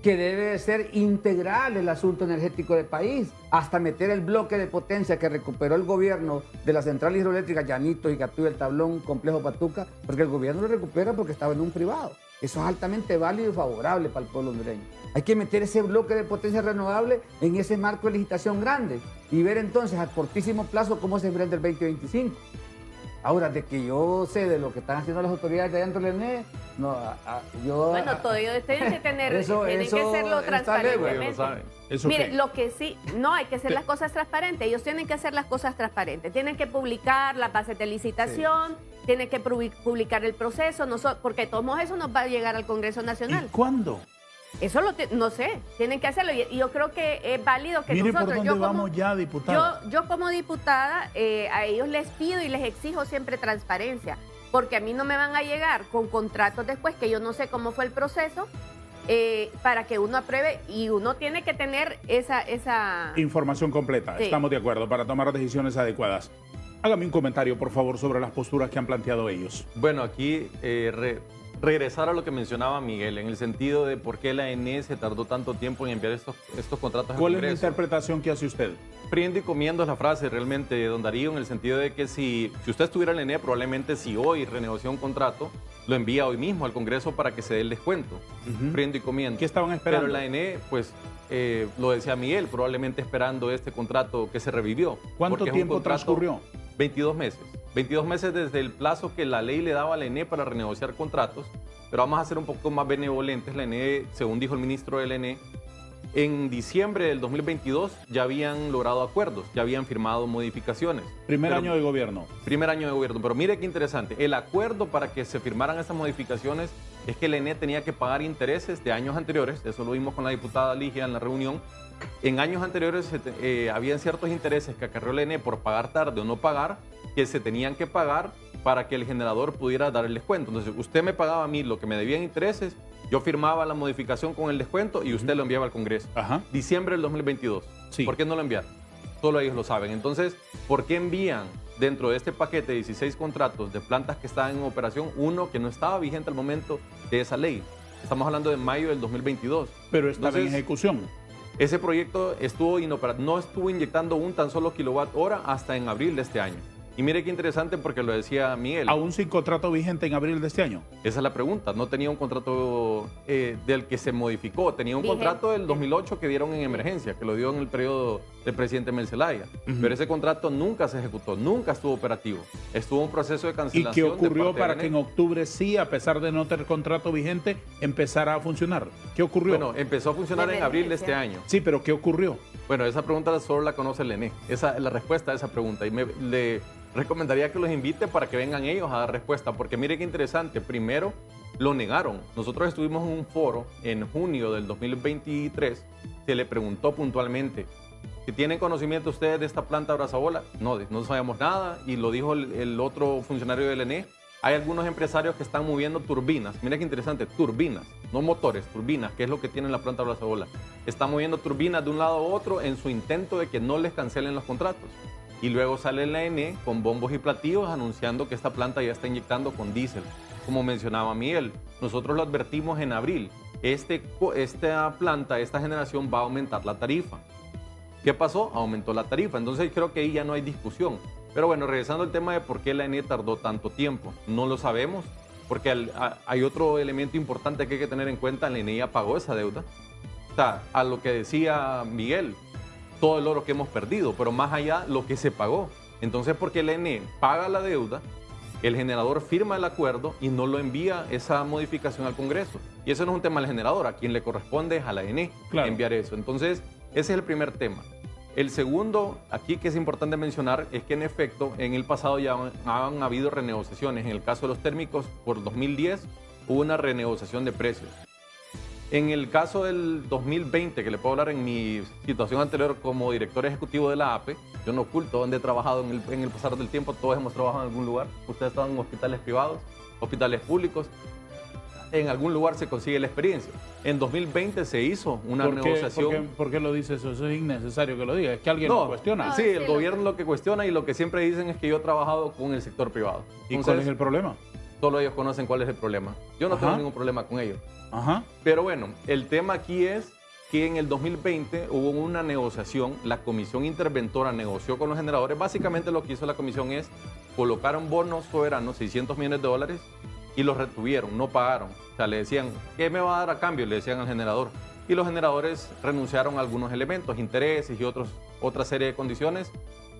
que debe ser integral el asunto energético del país, hasta meter el bloque de potencia que recuperó el gobierno de la central hidroeléctrica Llanito y Gatú, el Tablón, Complejo Patuca, porque el gobierno lo recupera porque estaba en un privado. Eso es altamente válido y favorable para el pueblo hondureño. Hay que meter ese bloque de potencia renovable en ese marco de licitación grande y ver entonces a cortísimo plazo cómo se enfrenta el 2025. Ahora, de que yo sé de lo que están haciendo las autoridades de adentro del ENE, no, yo... Bueno, todo ello tienen que tener, Eso- tienen eso que hacerlo está lejos, transparentemente. ellos lo saben. ¿Eso Mire, qué? lo que sí, no, hay que hacer las cosas transparentes. Ellos tienen que hacer las cosas transparentes. Tienen que publicar las bases de licitación, tienen que publicar el proceso, porque de todos modos eso nos va a llegar al Congreso ¿Y Nacional. cuándo? Eso no sé, tienen que hacerlo. Y yo creo que es válido que Mire por nosotros, dónde vamos ya, diputada. yo como diputada, a ellos les pido y les exijo siempre transparencia, porque a mí no me van a llegar con contratos después que yo no sé cómo fue el proceso, para que uno apruebe y uno tiene que tener esa... Información completa, Sí. estamos de acuerdo, para tomar decisiones adecuadas. Hágame un comentario, por favor, sobre las posturas que han planteado ellos. Bueno, aquí regresar a lo que mencionaba Miguel, en el sentido de por qué la ENE se tardó tanto tiempo en enviar estos contratos al ¿Cuál es la Congreso. interpretación que hace usted? Friendo y comiendo es la frase realmente de don Darío, en el sentido de que si usted estuviera en la ENE, probablemente si hoy renegoció un contrato, lo envía hoy mismo al Congreso para que se dé el descuento. Friendo y comiendo. ¿Qué estaban esperando? Pero la ENE, pues, lo decía Miguel, probablemente esperando este contrato que se revivió. ¿Cuánto porque es un tiempo contrato- transcurrió? 22 meses. 22 meses desde el plazo que la ley le daba a la ENE para renegociar contratos. Pero vamos a ser un poco más benevolentes. La ENE, según dijo el ministro de la ENE, en diciembre del 2022 ya habían logrado acuerdos, ya habían firmado modificaciones. Primer Pero- año de gobierno. Primer año de gobierno. Pero mire qué interesante. El acuerdo para que se firmaran esas modificaciones es que la ENE tenía que pagar intereses de años anteriores. Eso lo vimos con la diputada Ligia en la reunión. En años anteriores habían ciertos intereses que acarreó la ENE por pagar tarde o no pagar, que se tenían que pagar para que el generador pudiera dar el descuento. Entonces, usted me pagaba a mí lo que me debía en intereses, yo firmaba la modificación con el descuento y usted lo enviaba al Congreso. Ajá. Diciembre del 2022. Sí. ¿Por qué no lo enviaron? Solo ellos lo saben. Entonces, ¿por qué envían dentro de este paquete de 16 contratos de plantas que estaban en operación uno que no estaba vigente al momento de esa ley? Estamos hablando de mayo del 2022. Pero estaba en Entonces, ejecución. ese proyecto estuvo inoperativo, no estuvo inyectando un tan solo kilowatt hora hasta en abril de este año. Y mire qué interesante porque lo decía Miguel. ¿Aún sin contrato vigente en abril de este año? Esa es la pregunta. No tenía un contrato del que se modificó. Tenía un Vigente. contrato del 2008 que dieron en emergencia, que lo dio en el periodo del presidente Mel Zelaya. Pero ese contrato nunca se ejecutó, nunca estuvo operativo. Estuvo un proceso de ¿Y cancelación. qué de ocurrió parte de para la que en ENE. octubre sí, a pesar de no tener contrato vigente, empezara a funcionar? ¿Qué ocurrió? Bueno, empezó a funcionar De en abril de este emergencia. año. Sí, pero ¿qué ocurrió? Bueno, esa pregunta solo la conoce el ENE. Esa es la respuesta a esa pregunta. Y le recomendaría que los invite para que vengan ellos a dar respuesta. Porque mire qué interesante. Primero, lo negaron. Nosotros estuvimos en un foro en junio del 2023. Se le preguntó puntualmente, ¿que tienen conocimiento ustedes de esta planta Abrazabola? No sabemos nada. Y lo dijo el otro funcionario del ENE. Hay algunos empresarios que están moviendo turbinas. Mira qué interesante, turbinas, no motores, turbinas, que es lo que tiene la planta Abrazabola. Están moviendo turbinas de un lado a otro en su intento de que no les cancelen los contratos. Y luego sale la ENE con bombos y platillos anunciando que esta planta ya está inyectando con diésel. Como mencionaba Miguel, nosotros lo advertimos en abril. Esta planta, esta generación va a aumentar la tarifa. ¿Qué pasó? Aumentó la tarifa. Entonces creo que ahí ya no hay discusión. Pero bueno, regresando al tema de por qué la ENE tardó tanto tiempo, no lo sabemos, porque hay otro elemento importante que hay que tener en cuenta, la ENE ya pagó esa deuda. O sea, a lo que decía Miguel, todo el oro que hemos perdido, pero más allá lo que se pagó. Entonces, porque la ENE paga la deuda, el generador firma el acuerdo y no lo envía esa modificación al Congreso. Y eso no es un tema del generador, a quien le corresponde es a la ENE enviar eso. Entonces, ese es el primer tema. El segundo, aquí que es importante mencionar, es que en efecto, en el pasado ya han habido renegociaciones. En el caso de los térmicos, por 2010 hubo una renegociación de precios. En el caso del 2020, que le puedo hablar en mi situación anterior como director ejecutivo de la APE, yo no oculto dónde he trabajado en el pasar del tiempo, todos hemos trabajado en algún lugar. Ustedes están en hospitales privados, hospitales públicos. En algún lugar se consigue la experiencia. En 2020 se hizo una negociación. ¿Por qué lo dice eso? Eso es innecesario que lo diga. Es que alguien lo cuestiona. Sí, el gobierno lo que cuestiona y lo que siempre dicen es que yo he trabajado con el sector privado. ¿Y cuál es el problema? Solo ellos conocen cuál es el problema. Yo no tengo ningún problema con ellos. Ajá. Pero bueno, el tema aquí es que en el 2020 hubo una negociación, la comisión interventora negoció con los generadores. Básicamente lo que hizo la comisión es colocar un bono soberano, $600 millones, y los retuvieron, no pagaron. O sea, le decían, ¿qué me va a dar a cambio? Le decían al generador. Y los generadores renunciaron a algunos elementos, intereses y otra serie de condiciones,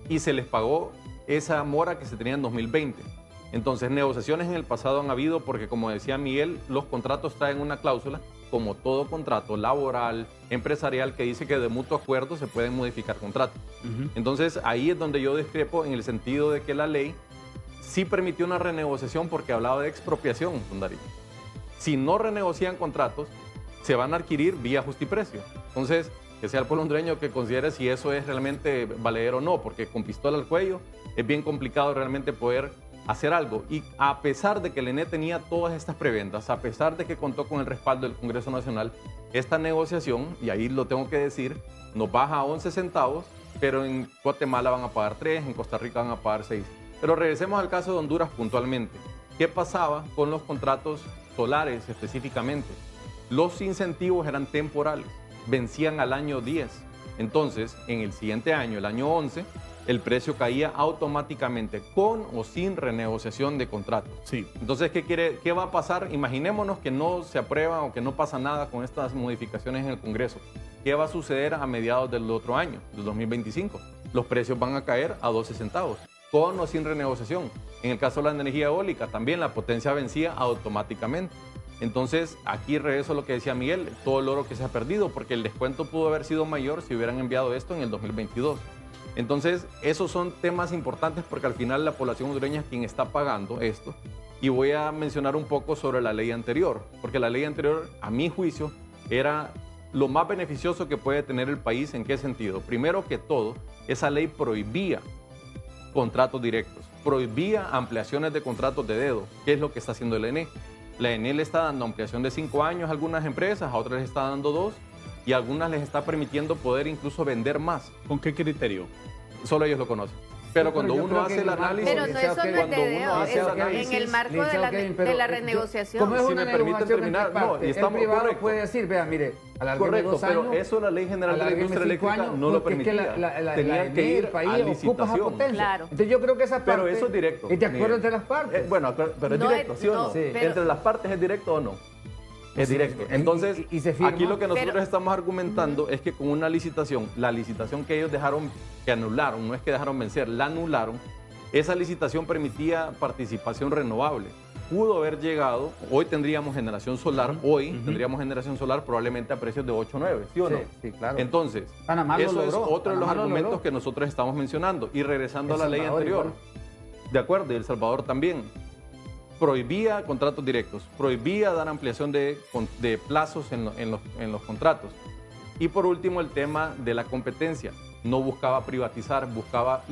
y se les pagó esa mora que se tenía en 2020. Entonces, negociaciones en el pasado han habido porque, como decía Miguel, los contratos traen una cláusula, como todo contrato laboral, empresarial, que dice que de mutuo acuerdo se pueden modificar contratos. Entonces, ahí es donde yo discrepo en el sentido de que la ley sí permitió una renegociación porque hablaba de expropiación, Darío. Si no renegocian contratos, se van a adquirir vía justiprecio. Entonces, que sea el pueblo hondureño que considere si eso es realmente valedero o no, porque con pistola al cuello es bien complicado realmente poder hacer algo. Y a pesar de que el ENE tenía todas estas preventas, a pesar de que contó con el respaldo del Congreso Nacional, esta negociación, y ahí lo tengo que decir, nos baja a 11 centavos, pero en Guatemala van a pagar 3, en Costa Rica van a pagar 6. Pero regresemos al caso de Honduras puntualmente. ¿Qué pasaba con los contratos solares específicamente? Los incentivos eran temporales, vencían al año 10. Entonces, en el siguiente año, el año 11, el precio caía automáticamente, con o sin renegociación de contratos. Sí. Entonces, ¿qué va a pasar? Imaginémonos que no se aprueba o que no pasa nada con estas modificaciones en el Congreso. ¿Qué va a suceder a mediados del otro año, del 2025? Los precios van a caer a 12 centavos, con o sin renegociación. En el caso de la energía eólica, también la potencia vencía automáticamente. Entonces, aquí regreso a lo que decía Miguel, todo el oro que se ha perdido, porque el descuento pudo haber sido mayor si hubieran enviado esto en el 2022. Entonces, esos son temas importantes porque al final la población hondureña es quien está pagando esto. Y voy a mencionar un poco sobre la ley anterior, porque la ley anterior, a mi juicio, era lo más beneficioso que puede tener el país. ¿En qué sentido? Primero que todo, esa ley prohibía contratos directos. prohibía ampliaciones de contratos de dedo. ¿Qué es lo que está haciendo el ENE? La ENE le está dando ampliación de 5 años a algunas empresas, a otras les está dando 2 y a algunas les está permitiendo poder incluso vender más. ¿Con qué criterio? Solo ellos lo conocen. Pero cuando yo uno creo que hace el análisis... Pero no, eso no es cuando de uno dedo, hace es el análisis, en el marco de Licenciado la, Kevin, de pero, la ¿cómo renegociación. es Si una me permiten negociación terminar, entre no, partes? y estamos el privado correctos. puede decir, vea, mire, alárgueme Correcto, 2 años. pero eso la Ley General de la alárgueme Industria 5 Eléctrica años, no lo porque es que permitía. la Tenían que ir el país a ocupa esa licitación. potencia. Claro. Entonces yo creo que esa parte Pero eso es directo. es de acuerdo Miguel. entre las partes. Bueno, pero es No directo, es- ¿sí o no? no, Sí. pero- ¿Entre las partes es directo o no? Es Sí, directo. y- Entonces, y se firma. aquí lo que nosotros Pero- estamos argumentando es que con una licitación, la licitación que ellos dejaron, que anularon, no es que dejaron vencer, la anularon, esa licitación permitía participación renovable. Pudo haber llegado, hoy tendríamos generación solar, tendríamos generación solar probablemente a precios de 8 o 9, ¿sí o no? Sí, sí, claro. Entonces, Panamá lo eso es logró, otro de los Panamá lo argumentos logró. que nosotros estamos mencionando. Y regresando El a la ley Salvador anterior, igual. de acuerdo, y El Salvador también, prohibía contratos directos, prohibía dar ampliación de plazos en los contratos. Y por último, el tema de la competencia. No buscaba privatizar, buscaba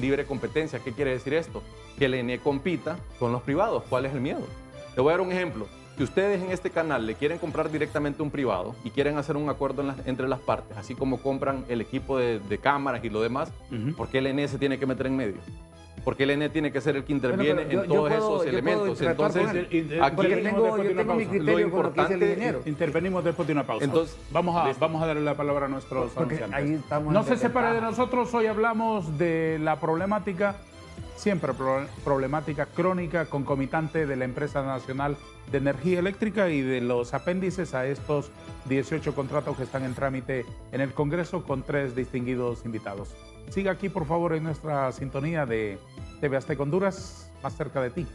libre competencia. ¿Qué quiere decir esto? Que el ENE compita con los privados. ¿Cuál es el miedo? Te voy a dar un ejemplo. Si ustedes en este canal le quieren comprar directamente a un privado y quieren hacer un acuerdo entre las partes, así como compran el equipo de cámaras y lo demás, ¿por qué el ENE se tiene que meter en medio? Porque el ENE tiene que ser el que interviene Bueno, en pero yo todos puedo- esos yo puedo elementos. interactuar con Entonces, él. aquí Porque yo tengo mi pausa. criterio con lo que dice el importante- ingeniero. Intervenimos después de una pausa. Entonces, vamos a darle la palabra a nuestros Porque anunciantes. ahí estamos No en se separe de desventaja. nosotros. Hoy hablamos de la problemática, siempre problemática crónica, concomitante de la Empresa Nacional de Energía Eléctrica y de los apéndices a estos 18 contratos que están en trámite en el Congreso con 3 distinguidos invitados. Siga aquí, por favor, en nuestra sintonía de TV Azteca Honduras, más cerca de ti.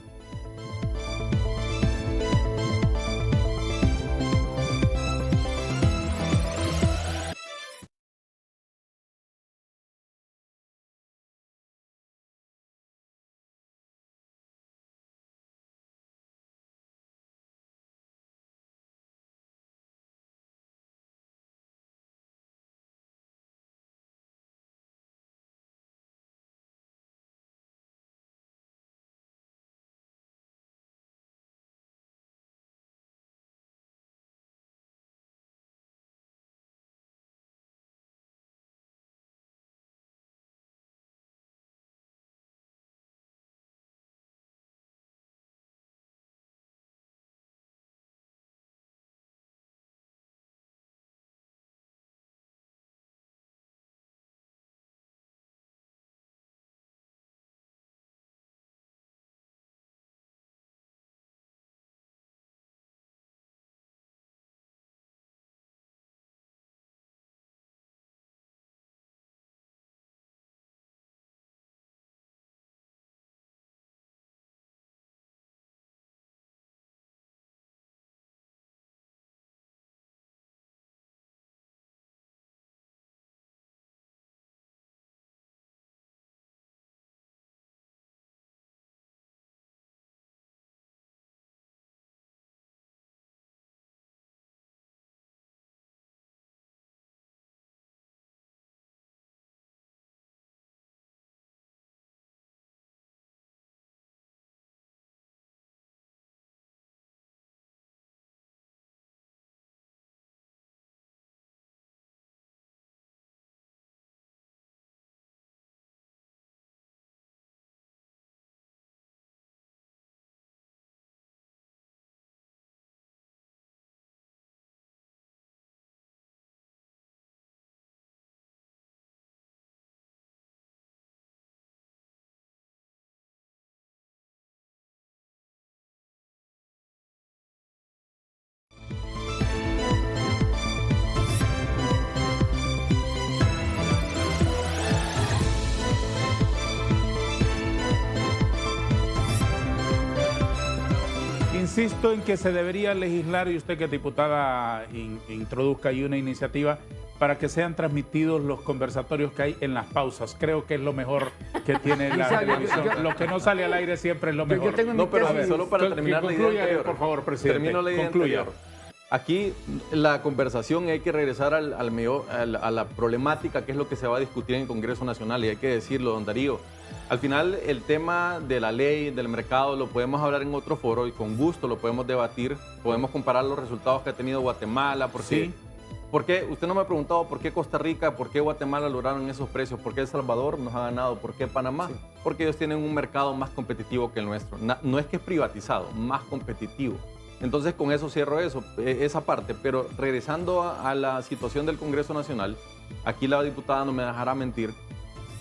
Insisto en que se debería legislar, y usted que es diputada introduzca ahí una iniciativa para que sean transmitidos los conversatorios que hay en las pausas. Creo que es lo mejor que tiene la Licenciado, televisión. Lo que no sale al aire siempre es lo Yo mejor. tengo mi No, pero tesis. solo para Que terminar la idea concluya, anterior. por favor, presidente. Termino la idea Concluya. anterior. Aquí la conversación hay que regresar a la problemática, que es lo que se va a discutir en el Congreso Nacional, y hay que decirlo, don Darío. Al final, el tema de la ley, del mercado, lo podemos hablar en otro foro y con gusto lo podemos debatir. Podemos comparar los resultados que ha tenido Guatemala. ¿Por qué? Usted no me ha preguntado por qué Costa Rica, por qué Guatemala lograron esos precios, por qué El Salvador nos ha ganado, por qué Panamá. Sí. Porque ellos tienen un mercado más competitivo que el nuestro. No es que es privatizado, más competitivo. Entonces, con eso cierro esa parte. Pero regresando a la situación del Congreso Nacional, aquí la diputada no me dejará mentir.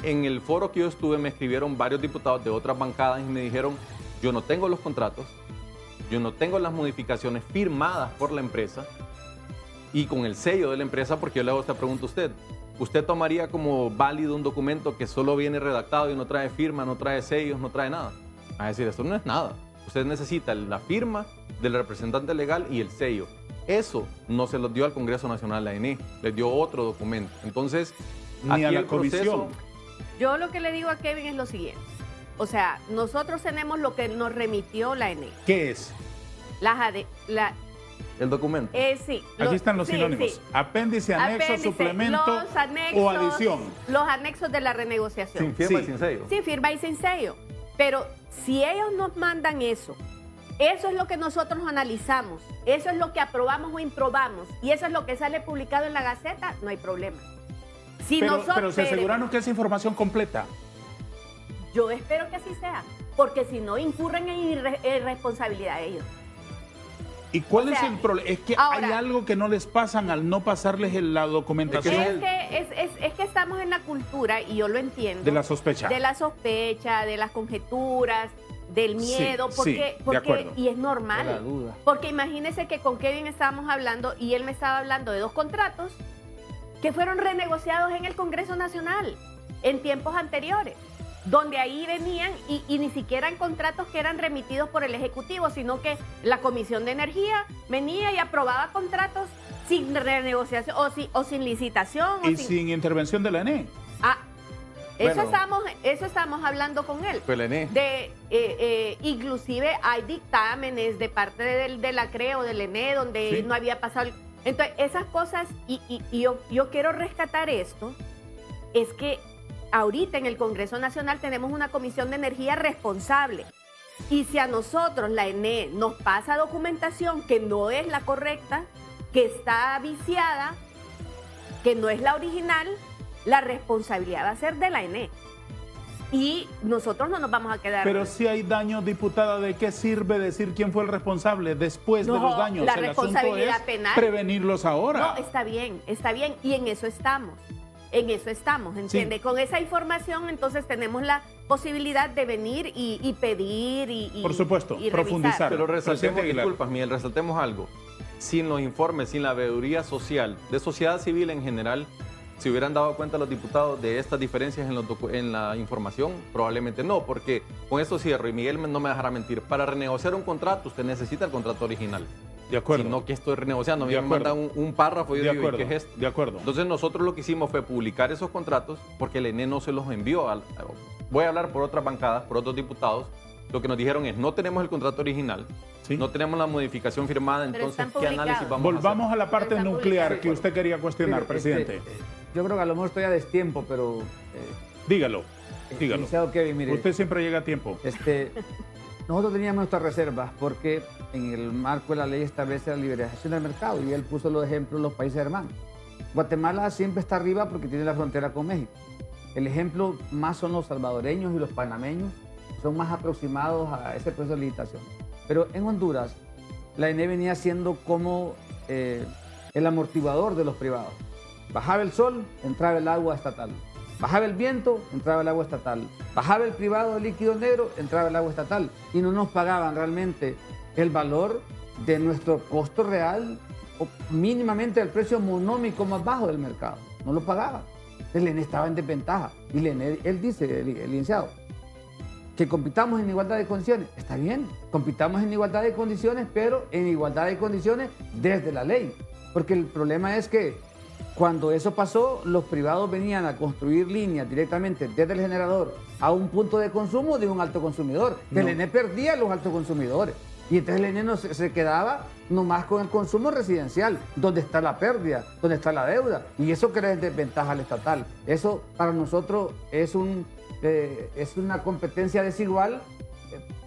En el foro que yo estuve me escribieron varios diputados de otras bancadas y me dijeron, yo no tengo los contratos, yo no tengo las modificaciones firmadas por la empresa y con el sello de la empresa, porque yo le hago esta pregunta a usted. ¿Usted tomaría como válido un documento que solo viene redactado y no trae firma, no trae sellos, no trae nada? A decir, esto no es nada. Usted necesita la firma del representante legal y el sello. Eso no se lo dio al Congreso Nacional, la ANE, le dio otro documento. Entonces, ni a la comisión. Yo lo que le digo a Kevin es lo siguiente. O sea, nosotros tenemos lo que nos remitió la ANE. ¿Qué es? El documento. Sí. Aquí están los sinónimos. Sí. Apéndice, anexo, suplemento o adición. Los anexos de la renegociación. Sin firma y sin sello. Sin firma y sin sello. Pero si ellos nos mandan eso es lo que nosotros analizamos, eso es lo que aprobamos o improbamos, y eso es lo que sale publicado en la Gaceta, no hay problema. Pero se aseguraron que es información completa. Yo espero que así sea, porque si no incurren en irresponsabilidad ellos. ¿Y cuál es el problema? Es que ahora, hay algo que no les pasan al no pasarles la documentación. Es que estamos en la cultura, y yo lo entiendo. De la sospecha. De la sospecha, de las conjeturas, del miedo, porque de acuerdo. Y es normal. De la duda. Porque imagínese que con Kevin estábamos hablando y él me estaba hablando de 2 contratos que fueron renegociados en el Congreso Nacional en tiempos anteriores, donde ahí venían y ni siquiera en contratos que eran remitidos por el Ejecutivo, sino que la Comisión de Energía venía y aprobaba contratos sin renegociación o sin licitación. Y sin intervención de la ENE. Eso estamos hablando con él. Pues la ENE. Inclusive hay dictámenes de parte de la CRE o del ENE donde no había pasado. Entonces, esas cosas, y yo quiero rescatar esto, es que ahorita en el Congreso Nacional tenemos una Comisión de Energía responsable. Y si a nosotros, la ENE, nos pasa documentación que no es la correcta, que está viciada, que no es la original, la responsabilidad va a ser de la ENE. Y nosotros no nos vamos a quedar... Pero si hay daños, diputada, ¿de qué sirve decir quién fue el responsable después de los daños? La responsabilidad penal. Prevenirlos ahora. No, está bien, y en eso estamos. ¿Entiende? Sí. Con esa información, entonces tenemos la posibilidad de venir y pedir y por supuesto, y profundizar. Pero resaltemos, disculpas, Miguel, resaltemos algo. Sin los informes, sin la veeduría social, de sociedad civil en general, si hubieran dado cuenta los diputados de estas diferencias en la información, probablemente no, porque con esto cierro, y Miguel no me dejará mentir, para renegociar un contrato usted necesita el contrato original. De acuerdo. Si no, que estoy renegociando. A mí me mandan un párrafo y yo digo, ¿qué es esto? De acuerdo. Entonces nosotros lo que hicimos fue publicar esos contratos porque el ENE no se los envió. Voy a hablar por otras bancadas, por otros diputados. Lo que nos dijeron es, no tenemos el contrato original, no tenemos la modificación firmada, entonces, ¿qué análisis vamos a hacer? Volvamos a la parte nuclear que usted quería cuestionar, presidente. Yo creo que a lo mejor estoy a destiempo, pero... dígalo. Licenciado Kevin, mire, usted siempre llega a tiempo. Nosotros teníamos nuestras reservas porque en el marco de la ley establece la liberalización del mercado y él puso los ejemplos de los países hermanos. Guatemala siempre está arriba porque tiene la frontera con México. El ejemplo más son los salvadoreños y los panameños, son más aproximados a ese proceso de licitación. Pero en Honduras, la ENE venía siendo como el amortiguador de los privados. Bajaba el sol, entraba el agua estatal. Bajaba el viento, entraba el agua estatal. Bajaba el privado líquido negro, entraba el agua estatal. Y no nos pagaban realmente el valor de nuestro costo real o mínimamente el precio monómico más bajo del mercado. No lo pagaban. El ENE estaba en desventaja. Y él dice, el licenciado, que compitamos en igualdad de condiciones. Está bien, compitamos en igualdad de condiciones, pero en igualdad de condiciones desde la ley. Porque el problema es que cuando eso pasó, los privados venían a construir líneas directamente desde el generador a un punto de consumo de un alto consumidor. El ENE perdía los altos consumidores. Y entonces el ENE no se quedaba nomás con el consumo residencial, donde está la pérdida, donde está la deuda. Y eso crea desventaja al estatal. Eso para nosotros es una competencia desigual.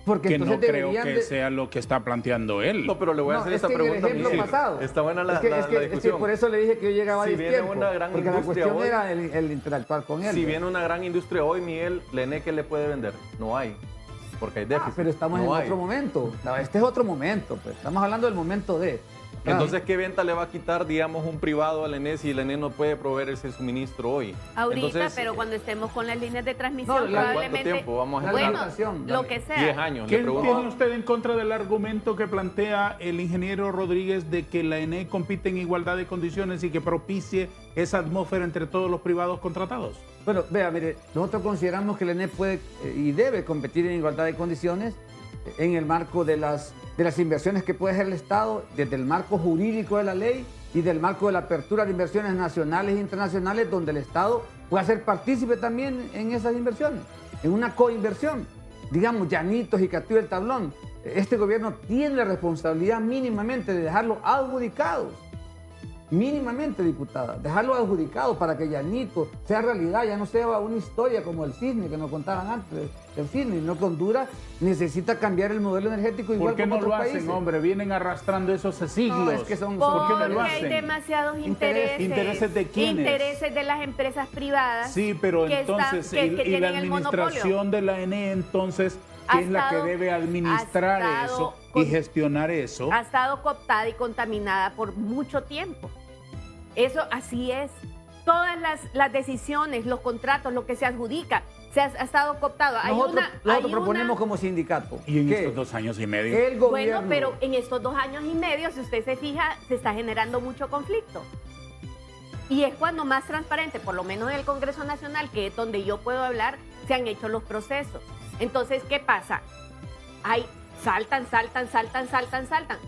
Porque Que entonces no creo deberían que sea lo que está planteando él. No, pero le voy a hacer es esta que en el pregunta. ejemplo Miguel. pasado. Está buena la es que discusión. por eso le dije que yo llegaba Si a viene tiempo, una gran porque la industria cuestión hoy- era el interactuar con él. Si ¿no? viene una gran industria hoy, Miguel, ¿la ENE qué le puede vender? No hay, porque hay déficit. Pero estamos No en hay. otro momento. Este es otro momento, pues. Estamos hablando del momento de. Entonces, ¿qué venta le va a quitar, digamos, un privado al ENE si el ENE no puede proveer ese suministro hoy? Ahorita, Entonces, pero cuando estemos con las líneas de transmisión, No, ¿cuánto probablemente. tiempo vamos a La esperar? Bueno, limitación, lo dale. que sea. 10 años, ¿Qué le pregunto. tiene usted en contra del argumento que plantea el ingeniero Rodríguez de que la ENE compite en igualdad de condiciones y que propicie esa atmósfera entre todos los privados contratados? Bueno, vea, mire, nosotros consideramos que el ENE puede y debe competir en igualdad de condiciones en el marco de las inversiones que puede hacer el Estado, desde el marco jurídico de la ley y del marco de la apertura de inversiones nacionales e internacionales, donde el Estado pueda ser partícipe también en esas inversiones, en una coinversión. Digamos, Llanitos y Castillo del Tablón, este gobierno tiene la responsabilidad mínimamente de dejarlos adjudicados. Mínimamente, diputada, dejarlo adjudicado para que Llanito sea realidad, ya no sea una historia como el cisne que nos contaban antes, el cisne, sino que Honduras necesita cambiar el modelo energético igual ¿Por qué como no lo otros hacen, países. hombre? Vienen arrastrando eso hace siglos. No, es que son- ¿Por qué no Porque lo hay hacen? demasiados intereses. ¿Intereses de quiénes? Intereses de las empresas privadas. Sí, pero que entonces, están- que y la tienen el monopolio. administración de la ENE, entonces, Ha ¿qué es la que estado- debe ha administrar estado eso con- y gestionar eso? Ha estado cooptada y contaminada por mucho tiempo. Eso así es. Todas las decisiones, los contratos, lo que se adjudica, ha estado cooptado. Nosotros hay proponemos una- como sindicato Y en que estos 2 años y medio. el gobierno... Bueno, pero en estos 2 años y medio, si usted se fija, se está generando mucho conflicto. Y es cuando más transparente, por lo menos en el Congreso Nacional, que es donde yo puedo hablar, se han hecho los procesos. Entonces, ¿qué pasa? Saltan.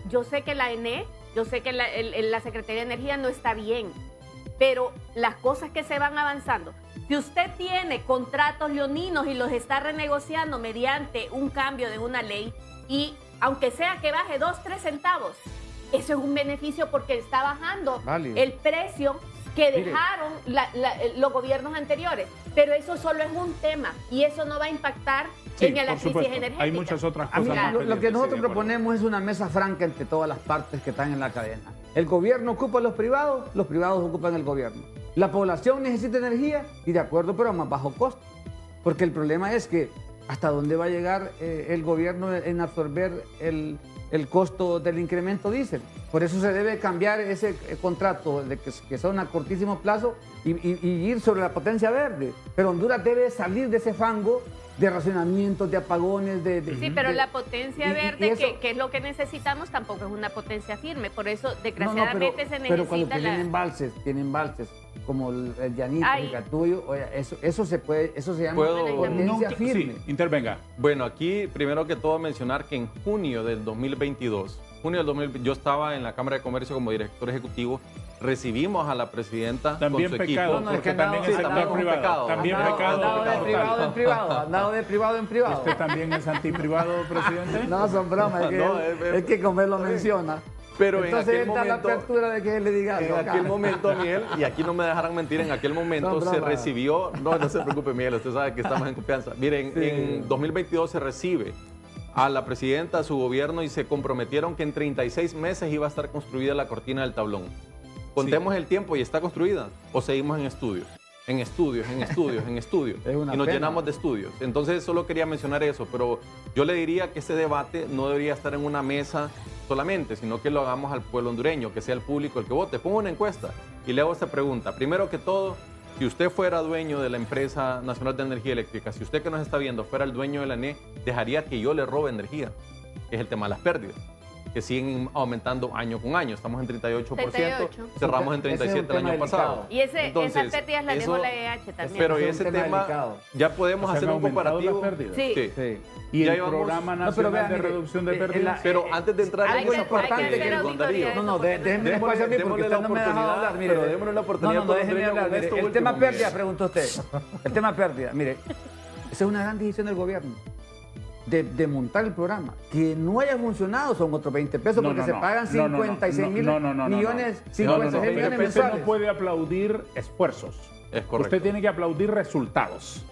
Yo sé que la ENE, yo sé que la Secretaría de Energía no está bien, pero las cosas que se van avanzando, si usted tiene contratos leoninos y los está renegociando mediante un cambio de una ley, y aunque sea que baje 2, 3 centavos, eso es un beneficio porque está bajando Válido. el precio que Mire. dejaron los gobiernos anteriores. Pero eso solo es un tema y eso no va a impactar Sí, en la por crisis supuesto. energética. Hay muchas otras A mí, cosas más lo que pendientes, nosotros sí, de acuerdo. proponemos es una mesa franca entre todas las partes que están en la cadena. El gobierno ocupa a los privados ocupan el gobierno. La población necesita energía y de acuerdo, pero a más bajo costo. Porque el problema es que hasta dónde va a llegar el gobierno en absorber el costo del incremento diésel. Por eso se debe cambiar ese contrato de que son a cortísimo plazo y ir sobre la potencia verde. Pero Honduras debe salir de ese fango de racionamientos, de apagones, Sí, pero la potencia y verde, eso- que es lo que necesitamos, tampoco es una potencia firme. Por eso, No, no, desgraciadamente, se pero cuando necesita tienen embalses como el Llanito, Ay. el Catuyo, oye, eso se llama ¿Puedo- potencia Nunca- firme. Sí, intervenga. Bueno, aquí primero que todo mencionar que en junio del 2022, yo estaba en la Cámara de Comercio como director ejecutivo, recibimos a la presidenta También con su pecado, equipo. No, es porque que también andaba- es sí, también sector es un privado. pecado. También Andaba- pecado. Andado de total. privado en privado, andado de privado en privado. ¿Usted también es antiprivado, presidente? No, son bromas, No, es que como él lo menciona. Pero en Entonces aquel él da la momento- apertura de que él le diga En algo acá. aquel momento, Miguel, y aquí no me dejarán mentir, en aquel momento No, se broma. recibió, no se preocupe, Miguel, usted sabe que estamos en confianza. Miren, Sí. en 2022 se recibe a la presidenta, a su gobierno, y se comprometieron que en 36 meses iba a estar construida la cortina del tablón. Contemos el tiempo y está construida, o seguimos en estudios. En estudios. Es una Y nos pena. llenamos de estudios. Entonces, solo quería mencionar eso, pero yo le diría que ese debate no debería estar en una mesa solamente, sino que lo hagamos al pueblo hondureño, que sea el público el que vote. Pongo una encuesta y le hago esta pregunta. Primero que todo, si usted fuera dueño de la empresa nacional de energía eléctrica, si usted que nos está viendo fuera el dueño de la ENE, ¿dejaría que yo le robe energía? Que es el tema de las pérdidas, que siguen aumentando año con año. Estamos en 38%, 38. cerramos en Ese es un 37 el tema año pasado. delicado. Y esas Entonces, pérdidas las dejó eso- la EH también. Pero Ese es ese un tema tema, delicado. ya podemos ¿Se han hacer un aumentado las comparativo. pérdidas? Sí. Sí. Y Ya el llevamos- Programa No, pero Nacional vea, de mire, Reducción de en la- Pérdidas. Pero antes de entrar Hay en que- eso, hay que importante hacer que don auditoría. Darío. No, déjeme después a mí porque usted no me ha dejado hablar. Mire, pero démosle la oportunidad No, por déjeme hondureño hablar. con Mire, esto el último, tema pérdida, Miguel. preguntó usted. El tema pérdida, mire, esa es una gran decisión del gobierno. de montar el programa. Que no haya funcionado son otros 20 pesos porque se pagan 56 mil millones, 56 millones mensuales. No puede aplaudir esfuerzos. Es correcto. Usted tiene que aplaudir resultados.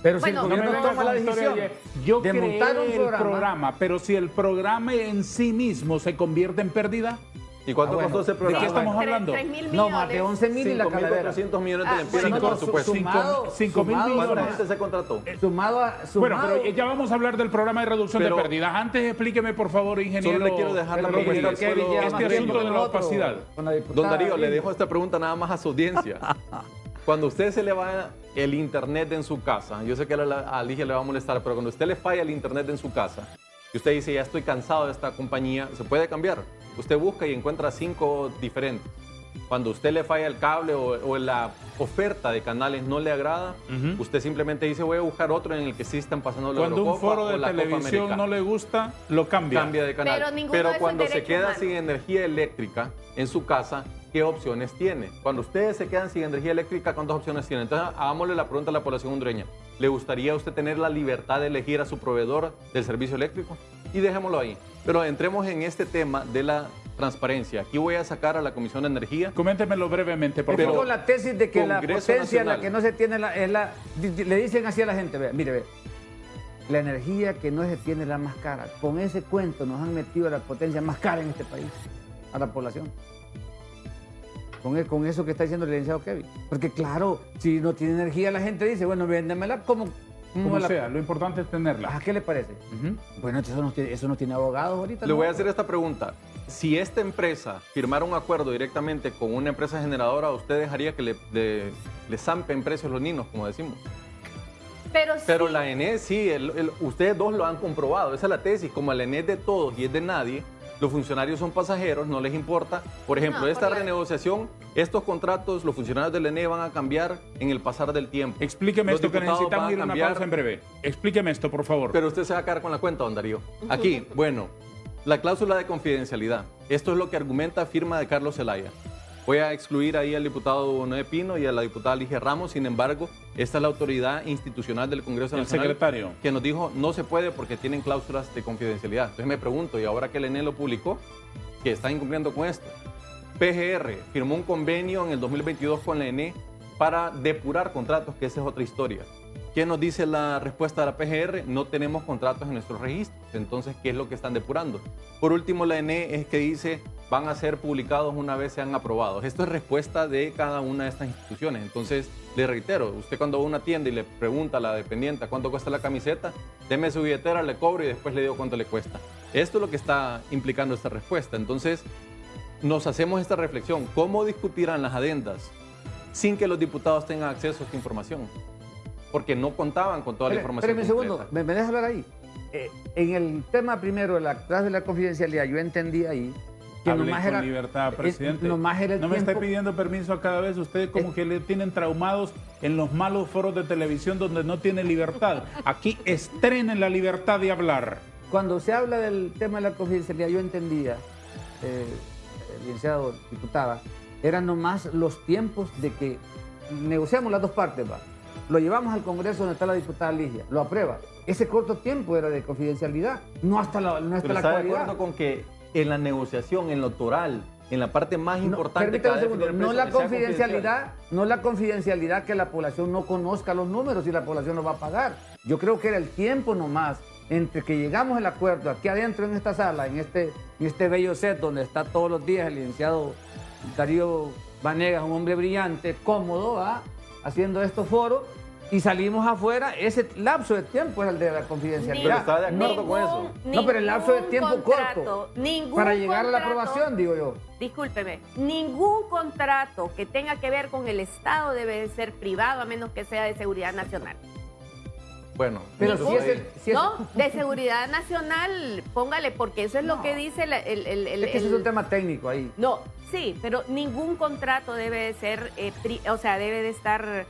Pero si Bueno, el gobierno no me toma la venga con decisión historia de, yo de montar un creé el programa, pero si el programa en sí mismo se convierte en pérdida, ¿Y cuánto bueno, costó ese ¿de programa? qué estamos hablando? 3.000 millones. no, más de 11 mil y la calavera. 5.400 millones de lempiras bueno, de no, presupuesto. sumado- 5.000 sumado- ¿Cuánta millones. gente se contrató? Sumado. Bueno, pero ya vamos a hablar del programa de reducción Pero- de pérdidas. Antes explíqueme, por favor, ingeniero. Solo le quiero dejar la Rodríguez, propuesta. este asunto de la opacidad. Don Darío, le dejo esta pregunta nada más a su audiencia. Cuando a usted se le va el internet en su casa, yo sé que a Ligia le va a molestar, pero cuando a usted le falla el internet en su casa y usted dice, ya estoy cansado de esta compañía, se puede cambiar. Usted busca y encuentra 5 diferentes. Cuando a usted le falla el cable o la oferta de canales no le agrada, usted simplemente dice, voy a buscar otro en el que sí están pasando la Cuando un Eurocopa foro o de la Copa televisión América. no le gusta, lo cambia. Cambia de canal. Pero ninguno de esos cuando se derechos queda humanos. sin energía eléctrica en su casa, ¿qué opciones tiene? Cuando ustedes se quedan sin energía eléctrica, ¿cuántas opciones tienen? Entonces, hagámosle la pregunta a la población hondureña. ¿Le gustaría a usted tener la libertad de elegir a su proveedor del servicio eléctrico? Y dejémoslo ahí. Pero entremos en este tema de la transparencia. Aquí voy a sacar a la Comisión de Energía. Coméntemelo brevemente, por Pero favor. con la tesis de que la Congreso potencia, la Nacional. que no se tiene, le dicen así a la gente, vea, mire, ve, la energía que no se tiene es la más cara. Con ese cuento nos han metido a la potencia más cara en este país, a la población. Con eso que está diciendo el licenciado Kevin. Porque claro, si no tiene energía la gente dice, bueno, véndemela como Como la... sea, lo importante es tenerla. ¿A qué le parece? Ujú. Bueno, eso no tiene abogados ahorita. Le ¿no? voy a hacer esta pregunta. Si esta empresa firmara un acuerdo directamente con una empresa generadora, ¿usted dejaría que le zampen precios los niños, como decimos? Pero sí, la ENE sí, ustedes dos lo han comprobado, esa es la tesis, como la ENE es de todos y es de nadie, los funcionarios son pasajeros, no les importa. Por ejemplo, No, esta por la- renegociación, estos contratos, los funcionarios del ENE van a cambiar en el pasar del tiempo. Explíqueme Los esto, que diputados necesitamos van ir a a una cambiar. pausa en breve. Explíqueme esto, por favor. Pero usted se va a quedar con la cuenta, don Darío. Aquí, bueno, la cláusula de confidencialidad. Esto es lo que argumenta firma de Carlos Zelaya. Voy a excluir ahí al diputado Noé Pino y a la diputada Ligia Ramos. Sin embargo, esta es la autoridad institucional del Congreso El Nacional secretario. que nos dijo no se puede porque tienen cláusulas de confidencialidad. Entonces me pregunto, y ahora que el ENE lo publicó, que está incumpliendo con esto. PGR firmó un convenio en el 2022 con la ENE para depurar contratos, que esa es otra historia. ¿Qué nos dice la respuesta de la PGR? No tenemos contratos en nuestros registros. Entonces, ¿qué es lo que están depurando? Por último, la ENE es que dice van a ser publicados una vez sean aprobados. Esto es respuesta de cada una de estas instituciones. Entonces, le reitero, usted cuando va a una tienda y le pregunta a la dependiente cuánto cuesta la camiseta, deme su billetera, le cobro y después le digo cuánto le cuesta. Esto es lo que está implicando esta respuesta. Entonces, nos hacemos esta reflexión. ¿Cómo discutirán las adendas sin que los diputados tengan acceso a esta información? Porque no contaban con toda la información Espérame un completa. segundo, ¿me dejas hablar ahí? En el tema primero, de la clase de la confidencialidad, yo entendí ahí que Hable nomás con era... libertad, presidente. nomás era el no me esté tiempo- pidiendo permiso a cada vez. Ustedes como que le tienen traumados en los malos foros de televisión donde no tiene libertad. Aquí estrenen la libertad de hablar. Cuando se habla del tema de la confidencialidad, yo entendía, licenciado, diputada, eran nomás los tiempos de que negociamos las dos partes, va. Lo llevamos al Congreso donde está la diputada Ligia, lo aprueba. Ese corto tiempo era de confidencialidad, no hasta la Pero actualidad. está de acuerdo con que en la negociación, en lo toral, en la parte más importante... Permítame un cada segundo, definir no el la precio, sea confidencialidad, no la confidencialidad que la población no conozca los números y la población los va a pagar. Yo creo que era el tiempo nomás entre que llegamos al acuerdo aquí adentro en esta sala, en este bello set donde está todos los días el licenciado Darío Vanegas, un hombre brillante, cómodo, ¿va? Haciendo estos foros, y salimos afuera. Ese lapso de tiempo era el de la confidencialidad. Pero está de acuerdo con eso. No, pero el lapso de tiempo corto ningún para llegar a la contrato- aprobación, digo yo. Discúlpeme, ningún contrato que tenga que ver con el Estado debe de ser privado a menos que sea de seguridad nacional. Bueno, Pero entonces si es ahí- el... No, de seguridad nacional, póngale, porque eso es lo No. que dice Es que ese es un tema técnico ahí. No, sí, pero ningún contrato debe de ser, debe de estar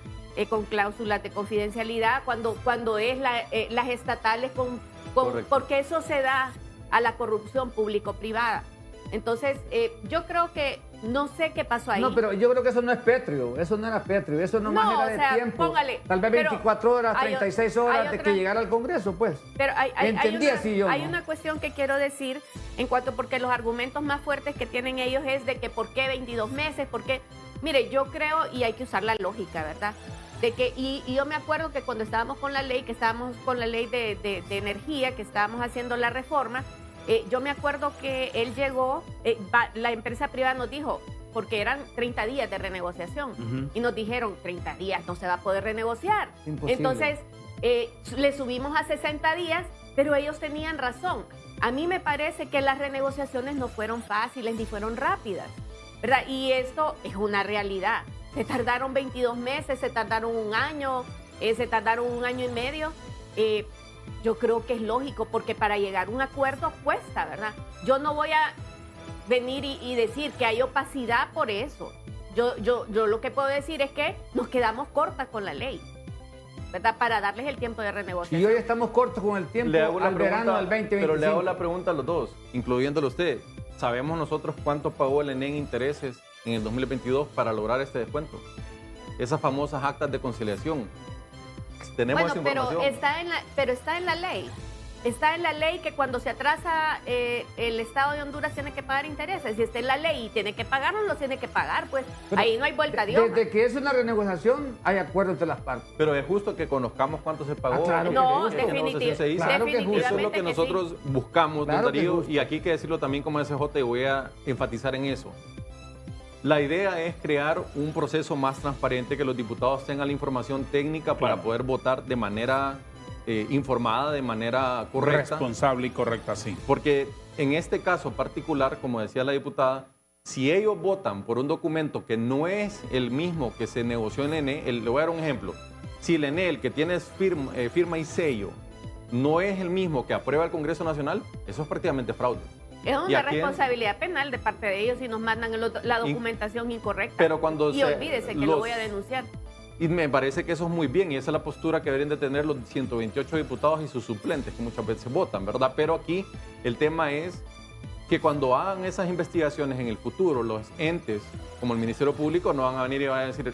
con cláusulas de confidencialidad cuando es las estatales Correcto. porque eso se da a la corrupción público-privada. Entonces, yo creo que no sé qué pasó ahí. No, pero yo creo que eso no es pétreo, eso no era pétreo, eso nomás No, era o de sea, tiempo. póngale, Tal vez pero 24 horas, hay 36 hay horas de otra- que llegara al Congreso, pues. Pero Entendí así yo, hay ¿no? una cuestión que quiero decir en cuanto, porque los argumentos más fuertes que tienen ellos es de que por qué 22 meses, por qué. Mire, yo creo, y hay que usar la lógica, ¿verdad? De que, y yo me acuerdo que cuando estábamos con la ley, de energía, que estábamos haciendo la reforma, yo me acuerdo que él llegó, la empresa privada nos dijo, porque eran 30 días de renegociación, y nos dijeron, 30 días no se va a poder renegociar. Imposible. Entonces, le subimos a 60 días, pero ellos tenían razón. A mí me parece que las renegociaciones no fueron fáciles ni fueron rápidas, ¿verdad? Y esto es una realidad. Se tardaron 22 meses, se tardaron un año, se tardaron un año y medio. Yo creo que es lógico, porque para llegar a un acuerdo cuesta, ¿verdad? Yo no voy a venir y decir que hay opacidad por eso. Yo lo que puedo decir es que nos quedamos cortas con la ley, ¿verdad? Para darles el tiempo de renegociación. Y hoy estamos cortos con el tiempo Le hago la al verano pregunta, del 2025. pero le hago la pregunta a los dos, incluyéndolo usted. ¿Sabemos nosotros cuánto pagó el ENE en intereses en el 2022 para lograr este descuento? Esas famosas actas de conciliación. Tenemos Bueno, esa pero información. está en la ley. Está en la ley que cuando se atrasa el Estado de Honduras tiene que pagar intereses. Si está en la ley y tiene que pagarlo, lo tiene que pagar, pues Pero ahí no hay vuelta de hoja. Desde que es una renegociación, hay acuerdo entre las partes. Pero es justo que conozcamos cuánto se pagó. claro No, que qué negociación se hizo. Claro que es justo. Eso es lo que nosotros buscamos, Claro don que es Darío, justo. y aquí hay que decirlo también como SJ, y voy a enfatizar en eso. La idea es crear un proceso más transparente, que los diputados tengan la información técnica para Claro. poder votar de manera informada, de manera correcta. Responsable y correcta, sí. Porque en este caso particular, como decía la diputada, si ellos votan por un documento que no es el mismo que se negoció en ENE, le voy a dar un ejemplo. Si el ENE, el que tiene firma y sello, no es el mismo que aprueba el Congreso Nacional, eso es prácticamente fraude. Es ¿Y una a quién? responsabilidad penal de parte de ellos si nos mandan la documentación incorrecta. Pero cuando y olvídese que lo voy a denunciar. Y me parece que eso es muy bien, y esa es la postura que deberían de tener los 128 diputados y sus suplentes, que muchas veces votan, ¿verdad? Pero aquí el tema es que cuando hagan esas investigaciones en el futuro, los entes, como el Ministerio Público, no van a venir y van a decir,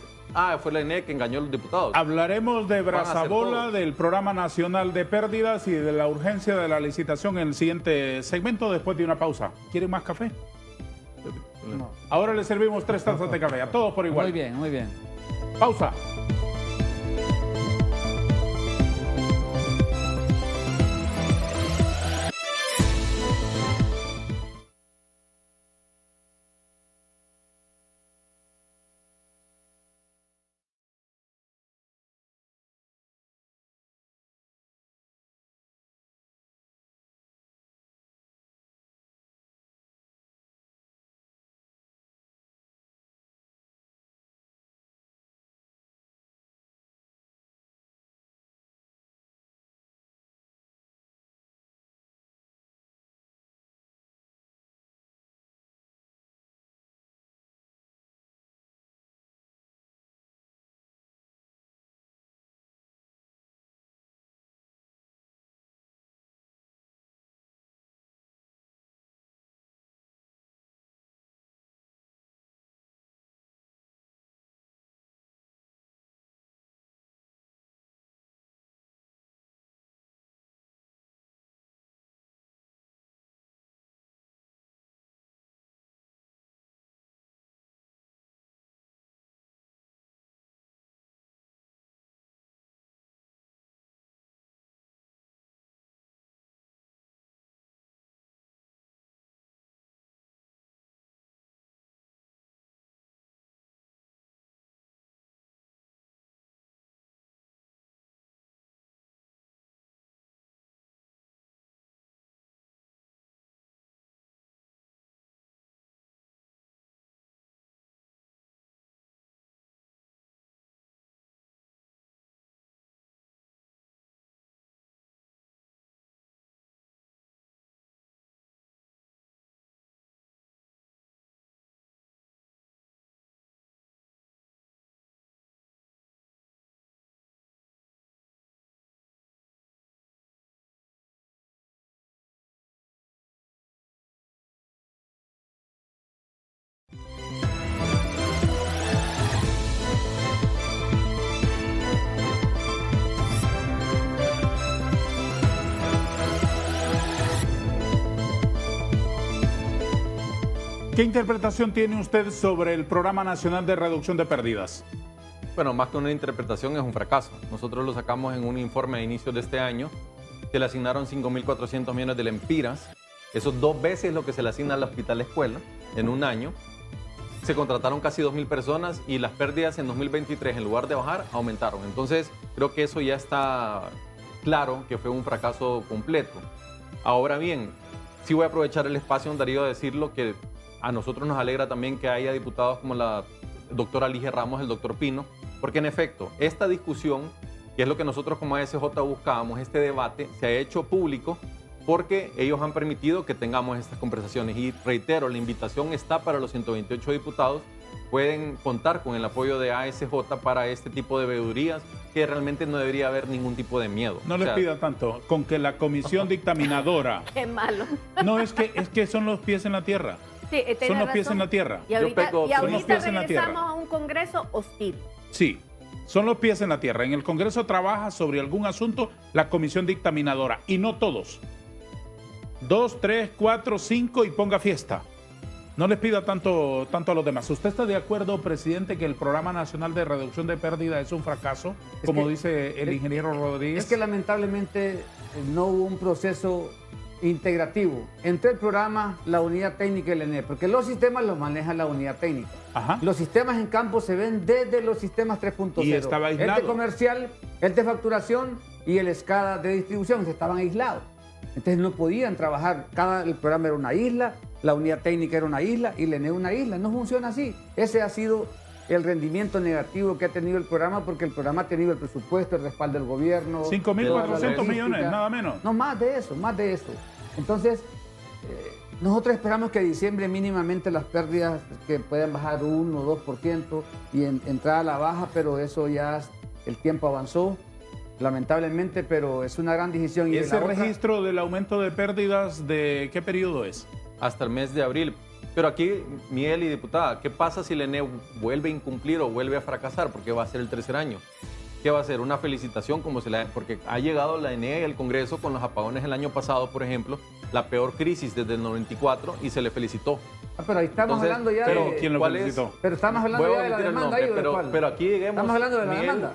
fue la ENE que engañó a los diputados. Hablaremos de Van a hacer Brazabola, todo. del Programa Nacional de Pérdidas y de la urgencia de la licitación en el siguiente segmento, después de una pausa. ¿Quieren más café? No. Ahora le servimos 3 tazas de café, a todos por igual. Muy bien, muy bien. Pausa. ¿Qué interpretación tiene usted sobre el Programa Nacional de Reducción de Pérdidas? Bueno, más que una interpretación es un fracaso. Nosotros lo sacamos en un informe a inicios de este año. Se le asignaron 5.400 millones de lempiras. Eso es 2 veces lo que se le asigna al hospital escuela en un año. Se contrataron casi 2.000 personas y las pérdidas en 2023, en lugar de bajar, aumentaron. Entonces, creo que eso ya está claro que fue un fracaso completo. Ahora bien, sí voy a aprovechar el espacio, don Darío, a decirlo que a nosotros nos alegra también que haya diputados como la doctora Ligia Ramos, el doctor Pino, porque en efecto, esta discusión, que es lo que nosotros como ASJ buscábamos, este debate, se ha hecho público porque ellos han permitido que tengamos estas conversaciones. Y reitero, la invitación está para los 128 diputados. Pueden contar con el apoyo de ASJ para este tipo de veedurías, que realmente no debería haber ningún tipo de miedo. No les pida tanto, con que la comisión dictaminadora... Qué malo. No, es que son los pies en la tierra. Sí, tiene Son los razón. pies en la tierra. Y ahorita, Son los pies en la tierra. regresamos a un Congreso hostil. Sí, son los pies en la tierra. En el Congreso trabaja sobre algún asunto la comisión dictaminadora, y no todos. 2, 3, 4, 5 y ponga fiesta. No les pida tanto a los demás. ¿Usted está de acuerdo, presidente, que el Programa Nacional de Reducción de Pérdida es un fracaso, como dice el ingeniero Rodríguez? Es que lamentablemente no hubo un proceso integrativo entre el programa, la unidad técnica y el ENE, porque los sistemas los maneja la unidad técnica. Ajá. Los sistemas en campo se ven desde los sistemas 3.0. Y estaba aislado. El de comercial, el de facturación y el SCADA de distribución estaban aislados. Entonces no podían trabajar, el programa era una isla, la unidad técnica era una isla y el ENE una isla. No funciona así. Ese ha sido el rendimiento negativo que ha tenido el programa, porque el programa ha tenido el presupuesto, el respaldo del gobierno. 5.400 millones, nada menos. No, más de eso, más de eso. Entonces, nosotros esperamos que a diciembre mínimamente las pérdidas que puedan bajar 1 o 2% y entrar a la baja, pero eso ya el tiempo avanzó, lamentablemente, pero es una gran decisión. ¿Y ese registro del aumento de pérdidas de qué periodo es? Hasta el mes de abril. Pero aquí, Miguel y diputada, ¿qué pasa si el ENE vuelve a incumplir o vuelve a fracasar? Porque va a ser el tercer año. ¿Qué va a ser? Una felicitación, porque ha llegado la ENE al Congreso con los apagones el año pasado, por ejemplo, la peor crisis desde el 94, y se le felicitó. Pero ahí estamos hablando ya pero de... ¿quién lo felicitó? Pero estamos hablando ya de la demanda ahí, pero aquí lleguemos... ¿Estamos hablando de la Miguel, demanda?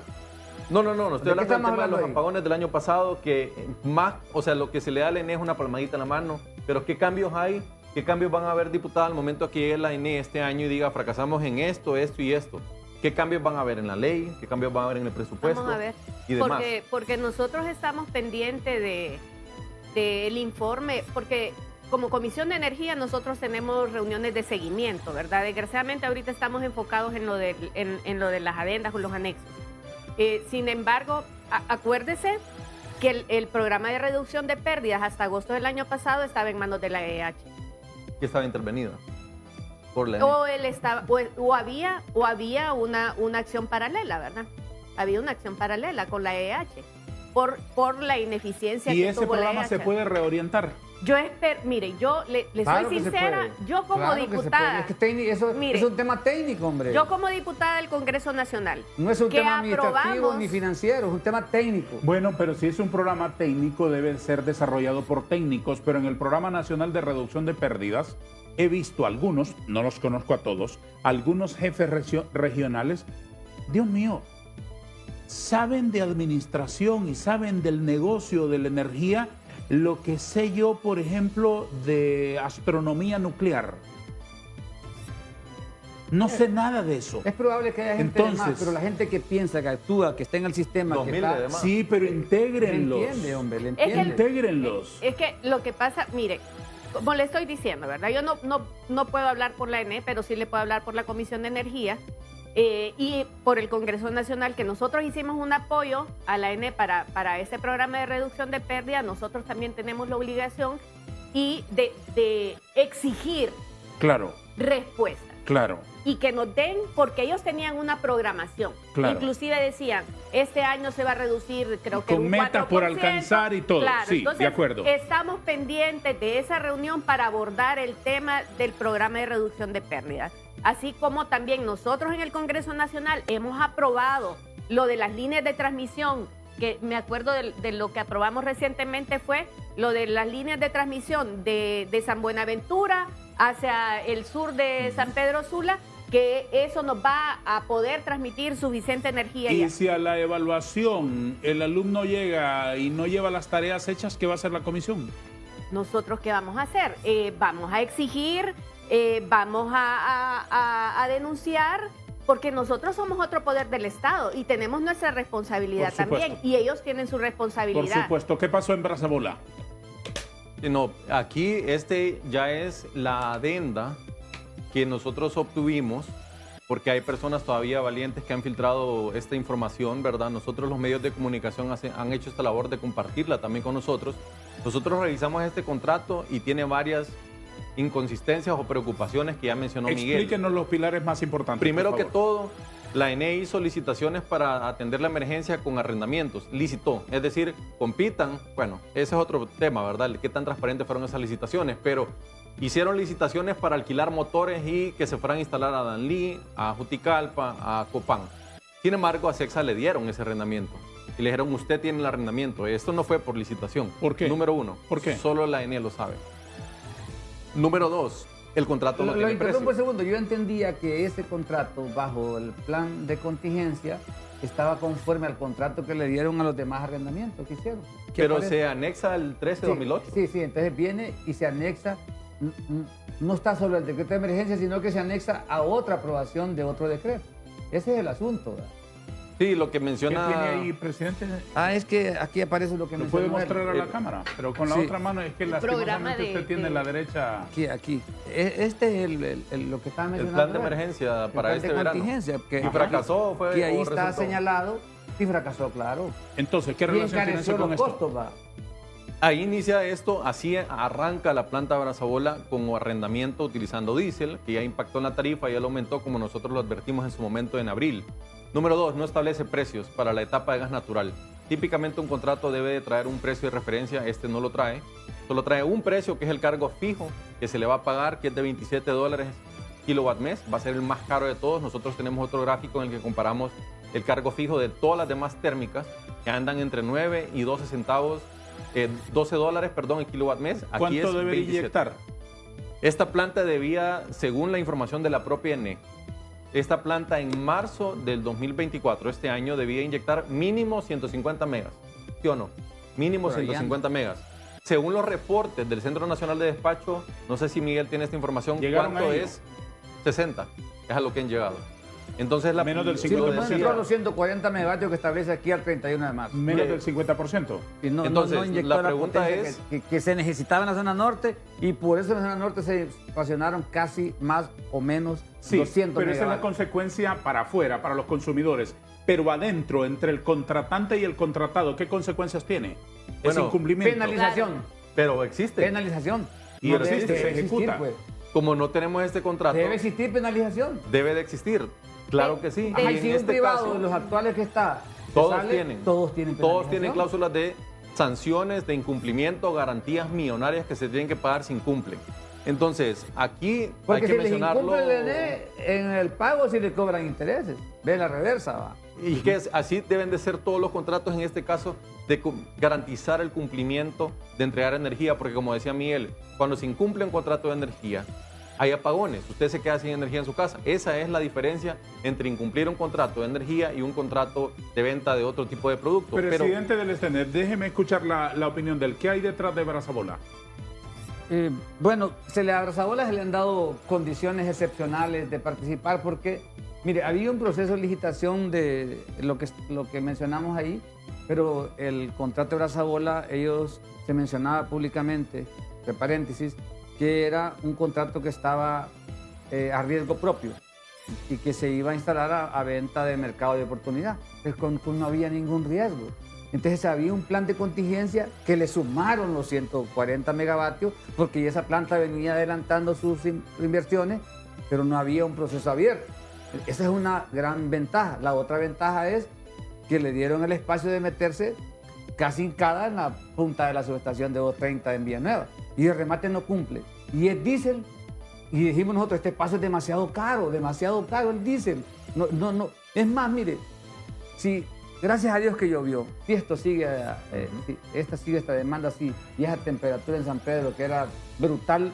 No, estoy hablando del tema de los ahí? apagones del año pasado, que más, o sea, lo que se le da al ENE es una palmadita en la mano, pero ¿qué cambios hay? ¿Qué cambios van a haber, diputada, al momento que llegue la ENE este año y diga fracasamos en esto, esto y esto? ¿Qué cambios van a haber en la ley? ¿Qué cambios van a haber en el presupuesto? Vamos a ver. Y demás. Porque nosotros estamos pendientes del informe, porque como Comisión de Energía nosotros tenemos reuniones de seguimiento, ¿verdad? Desgraciadamente ahorita estamos enfocados en lo de las adendas o los anexos. Sin embargo, acuérdese que el programa de reducción de pérdidas hasta agosto del año pasado estaba en manos de la EH. Que estaba intervenida por la ENE. O había una acción paralela, ¿verdad? Había una acción paralela con la EH por la ineficiencia ¿Y que ese tuvo la programa EH. se puede reorientar? Yo espero, mire, yo le Claro soy que se sincera, puede. yo como Claro que se puede. diputada, Es que eso Mire, es un tema técnico, hombre. yo como diputada del Congreso Nacional, No es un que tema administrativo aprobamos- ni financiero, es un tema técnico. Bueno, pero si es un programa técnico, debe ser desarrollado por técnicos, pero en el Programa Nacional de Reducción de Pérdidas he visto algunos, no los conozco a todos, algunos jefes regionales, Dios mío, saben de administración y saben del negocio de la energía lo que sé yo, por ejemplo, de astronomía nuclear. No sé nada de eso. Es probable que haya gente de más, Entonces- pero la gente que piensa, que actúa, que está en el sistema, 2000 que está... además. Sí, pero Le intégrenlos. entiende, hombre, le Es que entiende. Integrenlos. Es que lo que pasa, mire, como le estoy diciendo, ¿verdad? Yo no puedo hablar por la ENE, pero sí le puedo hablar por la Comisión de Energía y por el Congreso Nacional, que nosotros hicimos un apoyo a la ENE para ese programa de reducción de pérdida. Nosotros también tenemos la obligación de exigir Claro, respuestas. claro. Y que nos den, porque ellos tenían una programación. Claro. Inclusive decían, este año se va a reducir, creo que Con un metas por 4%. alcanzar y todo. Claro, Sí, entonces, de acuerdo. estamos pendientes de esa reunión para abordar el tema del programa de reducción de pérdidas. Así como también nosotros en el Congreso Nacional hemos aprobado lo de las líneas de transmisión, que me acuerdo de lo que aprobamos recientemente fue lo de las líneas de transmisión de San Buenaventura hacia el sur de San Pedro Sula, que eso nos va a poder transmitir suficiente energía. Y ya. si a la evaluación el alumno llega y no lleva las tareas hechas, ¿qué va a hacer la comisión? ¿Nosotros qué vamos a hacer? Vamos a exigir, vamos a denunciar, porque nosotros somos otro poder del Estado y tenemos nuestra responsabilidad Por supuesto. también, y ellos tienen su Por responsabilidad. supuesto. ¿Qué pasó en Brazabola? No, aquí ya es la adenda que nosotros obtuvimos, porque hay personas todavía valientes que han filtrado esta información, ¿verdad? Nosotros los medios de comunicación han hecho esta labor de compartirla también con nosotros. Nosotros revisamos este contrato y tiene varias inconsistencias o preocupaciones que ya mencionó Miguel. Explíquenos los pilares más importantes. Primero por que favor. todo, la ENE hizo licitaciones para atender la emergencia con arrendamientos. Licitó, es decir, compitan. Bueno, ese es otro tema, ¿verdad? Qué tan transparentes fueron esas licitaciones, pero hicieron licitaciones para alquilar motores y que se fueran a instalar a Danlí, a Juticalpa, a Copán. Sin embargo, a CEXA le dieron ese arrendamiento. Y le dijeron, usted tiene el arrendamiento. Esto no fue por licitación. ¿Por qué? Número uno. ¿Por qué? Solo la ENE lo sabe. Número dos, el contrato no Lo tiene interrumpo un precio. segundo. Yo entendía que ese contrato, bajo el plan de contingencia, estaba conforme al contrato que le dieron a los demás arrendamientos que hicieron. ¿Qué Pero parece? se anexa al 13-2008. Sí, sí, entonces viene y se anexa, no está solo el decreto de emergencia, sino que se anexa a otra aprobación de otro decreto. Ese es el asunto, ¿verdad? Sí, lo que ¿Qué menciona... tiene ahí, presidente? Ah, es que aquí aparece lo que ¿Lo mencionó puede él. mostrar a la cámara? Pero con la sí. otra mano es que programa lastimosamente de- usted tiene de- la derecha. Aquí. Este es lo que estaba El mencionando. plan de él. emergencia El para plan este de verano. contingencia, que, Y fracasó, fue que ahí o está resultó. señalado y fracasó, claro. Entonces, ¿qué Y relación tiene encareció eso con los esto? costos, va. Ahí inicia esto, así arranca la planta de Brazabola con arrendamiento utilizando diésel, que ya impactó en la tarifa, ya lo aumentó como nosotros lo advertimos en su momento en abril. Número dos, no establece precios para la etapa de gas natural. Típicamente un contrato debe de traer un precio de referencia, este no lo trae. Solo trae un precio que es el cargo fijo que se le va a pagar, que es de $27 kilowatt mes, va a ser el más caro de todos. Nosotros tenemos otro gráfico en el que comparamos el cargo fijo de todas las demás térmicas, que andan entre 9 y 12 centavos, $12, perdón, el kilowatt mes. Aquí ¿Cuánto es debe 27. inyectar? Esta planta debía, según la información de la propia ENE, esta planta en marzo del 2024, este año, debía inyectar mínimo 150 megas. ¿Sí o no? Mínimo Por ahí 150 megas. Según los reportes del Centro Nacional de Despacho, no sé si Miguel tiene esta información, ¿Llegaron ¿cuánto a ello? es? 60. Es a lo que han llegado. Entonces, Menos del yo 50%. decía- Entró a los 140 megavatios que establece aquí al 31 de marzo. Menos Bien. del 50%. Y no Entonces, inyectó la pregunta potencia es- que se necesitaba en la zona norte y por eso en la zona norte se racionaron casi más o menos Sí, 200 pero esa es la megavatios. consecuencia para afuera, para los consumidores. Pero adentro, entre el contratante y el contratado, ¿qué consecuencias tiene? Es Bueno, incumplimiento. Penalización. Pero existe. Penalización. Y No existe, debe se existir, ejecuta. pues. Como no tenemos este contrato, Debe existir penalización. debe de existir. Claro que sí. Ajá, Y Y en si un este privado caso, de los actuales que está, que todos sale, tienen. todos tienen Todos tienen penalización. cláusulas de sanciones, de incumplimiento, garantías millonarias que se tienen que pagar si incumplen. Entonces, aquí Porque hay que si les mencionarlo. incumple el ENE, en el pago sí le cobran intereses. Ve la reversa, va. Y que así deben de ser todos los contratos, en este caso, de garantizar el cumplimiento de entregar energía, porque como decía Miguel, cuando se incumple un contrato de energía, hay apagones, usted se queda sin energía en su casa. Esa es la diferencia entre incumplir un contrato de energía y un contrato de venta de otro tipo de producto. Presidente del STNET, déjeme escuchar la opinión del ¿qué hay detrás de Brazabola? Bueno, a Brazabola se le han dado condiciones excepcionales de participar porque, mire, había un proceso de licitación de lo que mencionamos ahí, pero el contrato de Brazabola, ellos se mencionaba públicamente, entre paréntesis, que era un contrato que estaba a riesgo propio y que se iba a instalar a venta de mercado de oportunidad. Entonces, no había ningún riesgo. Entonces había un plan de contingencia que le sumaron los 140 megavatios porque esa planta venía adelantando sus inversiones, pero no había un proceso abierto. Esa es una gran ventaja. La otra ventaja es que le dieron el espacio de meterse casi hincada en la punta de la subestación de 230 en Villanueva. Y el remate no cumple. Y es diésel. Y dijimos nosotros, este paso es demasiado caro el diésel. No. Es más, mire, si gracias a Dios que llovió, si esto sigue, esta demanda así, y esa temperatura en San Pedro que era brutal,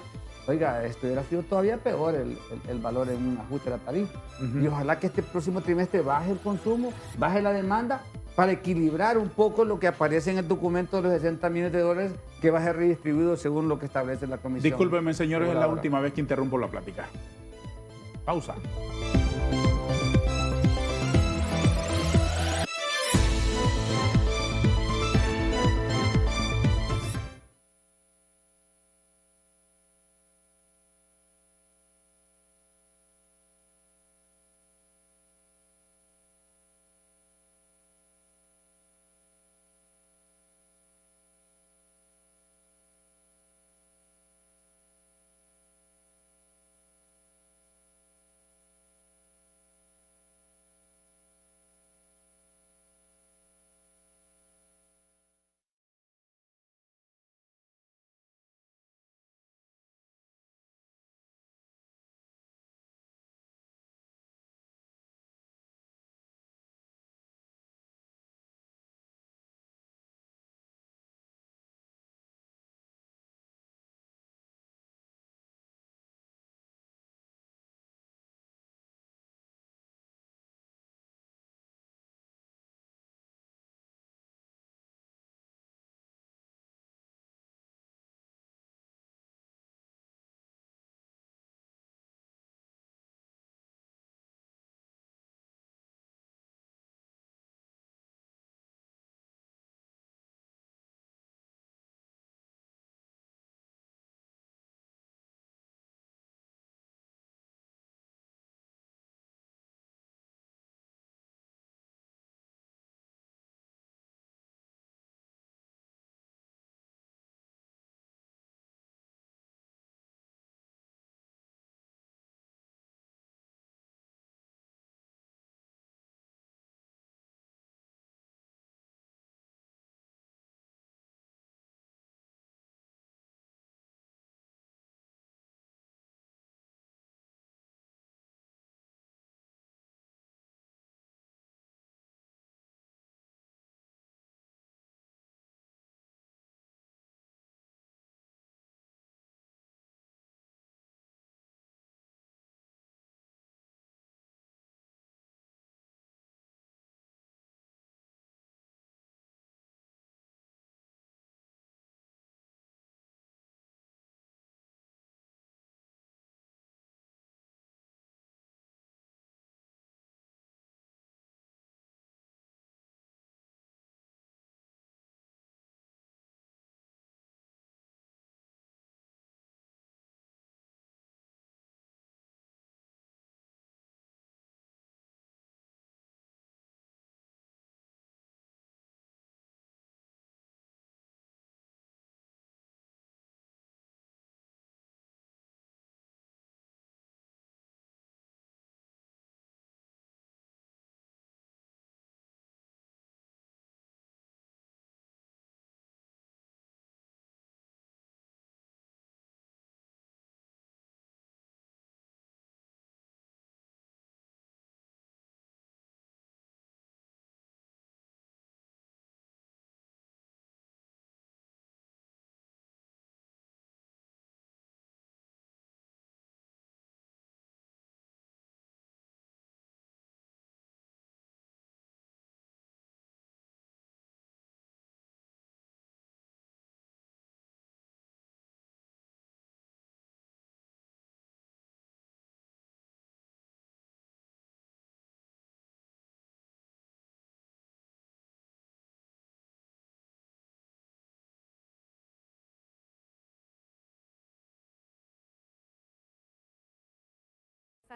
oiga, esto hubiera sido todavía peor el valor en un ajuste de la tarifa. Y ojalá que este próximo trimestre baje el consumo, baje la demanda, para equilibrar un poco lo que aparece en el documento de los 60 millones de dólares que va a ser redistribuido según lo que establece la comisión. Discúlpenme, señores, es la última vez que interrumpo la plática. Pausa.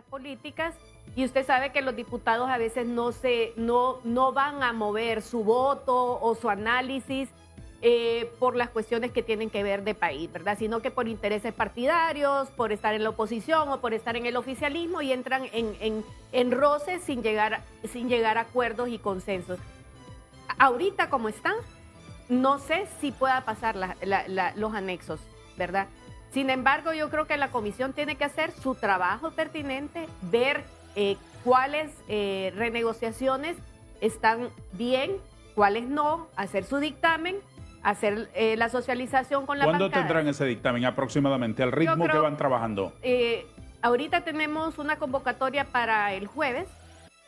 Políticas, y usted sabe que los diputados a veces no van a mover su voto o su análisis por las cuestiones que tienen que ver de país, ¿verdad? Sino que por intereses partidarios, por estar en la oposición o por estar en el oficialismo, y entran en roces sin llegar a acuerdos y consensos. Ahorita como están, no sé si pueda pasar los anexos, ¿verdad? Sin embargo, yo creo que la comisión tiene que hacer su trabajo pertinente, ver cuáles renegociaciones están bien, cuáles no, hacer su dictamen hacer la socialización con la ¿Cuándo bancada. tendrán ese dictamen aproximadamente? ¿Al ritmo creo- que van trabajando? Ahorita tenemos una convocatoria para el jueves,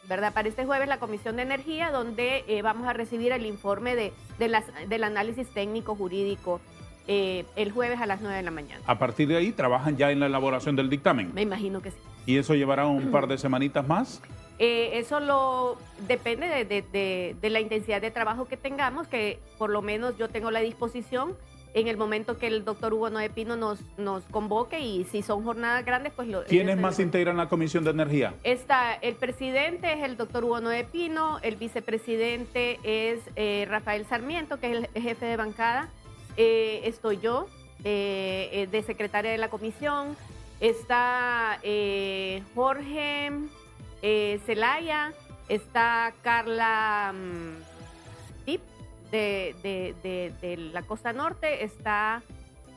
¿verdad? Para este jueves la Comisión de Energía, donde vamos a recibir el informe del análisis técnico jurídico el jueves a las 9 de la mañana. A partir de ahí, ¿trabajan ya en la elaboración del dictamen? Me imagino que sí. ¿Y eso llevará un par de semanitas más? Eso depende de la intensidad de trabajo que tengamos, que por lo menos yo tengo la disposición en el momento que el doctor Hugo Noé Pino nos convoque, y si son jornadas grandes, pues ¿Quiénes más integran la Comisión de Energía? El presidente es el doctor Hugo Noé Pino, el vicepresidente es Rafael Sarmiento, que es el jefe de bancada, estoy yo, de secretaria de la comisión, está Jorge Zelaya, está Carla Tip de la Costa Norte, está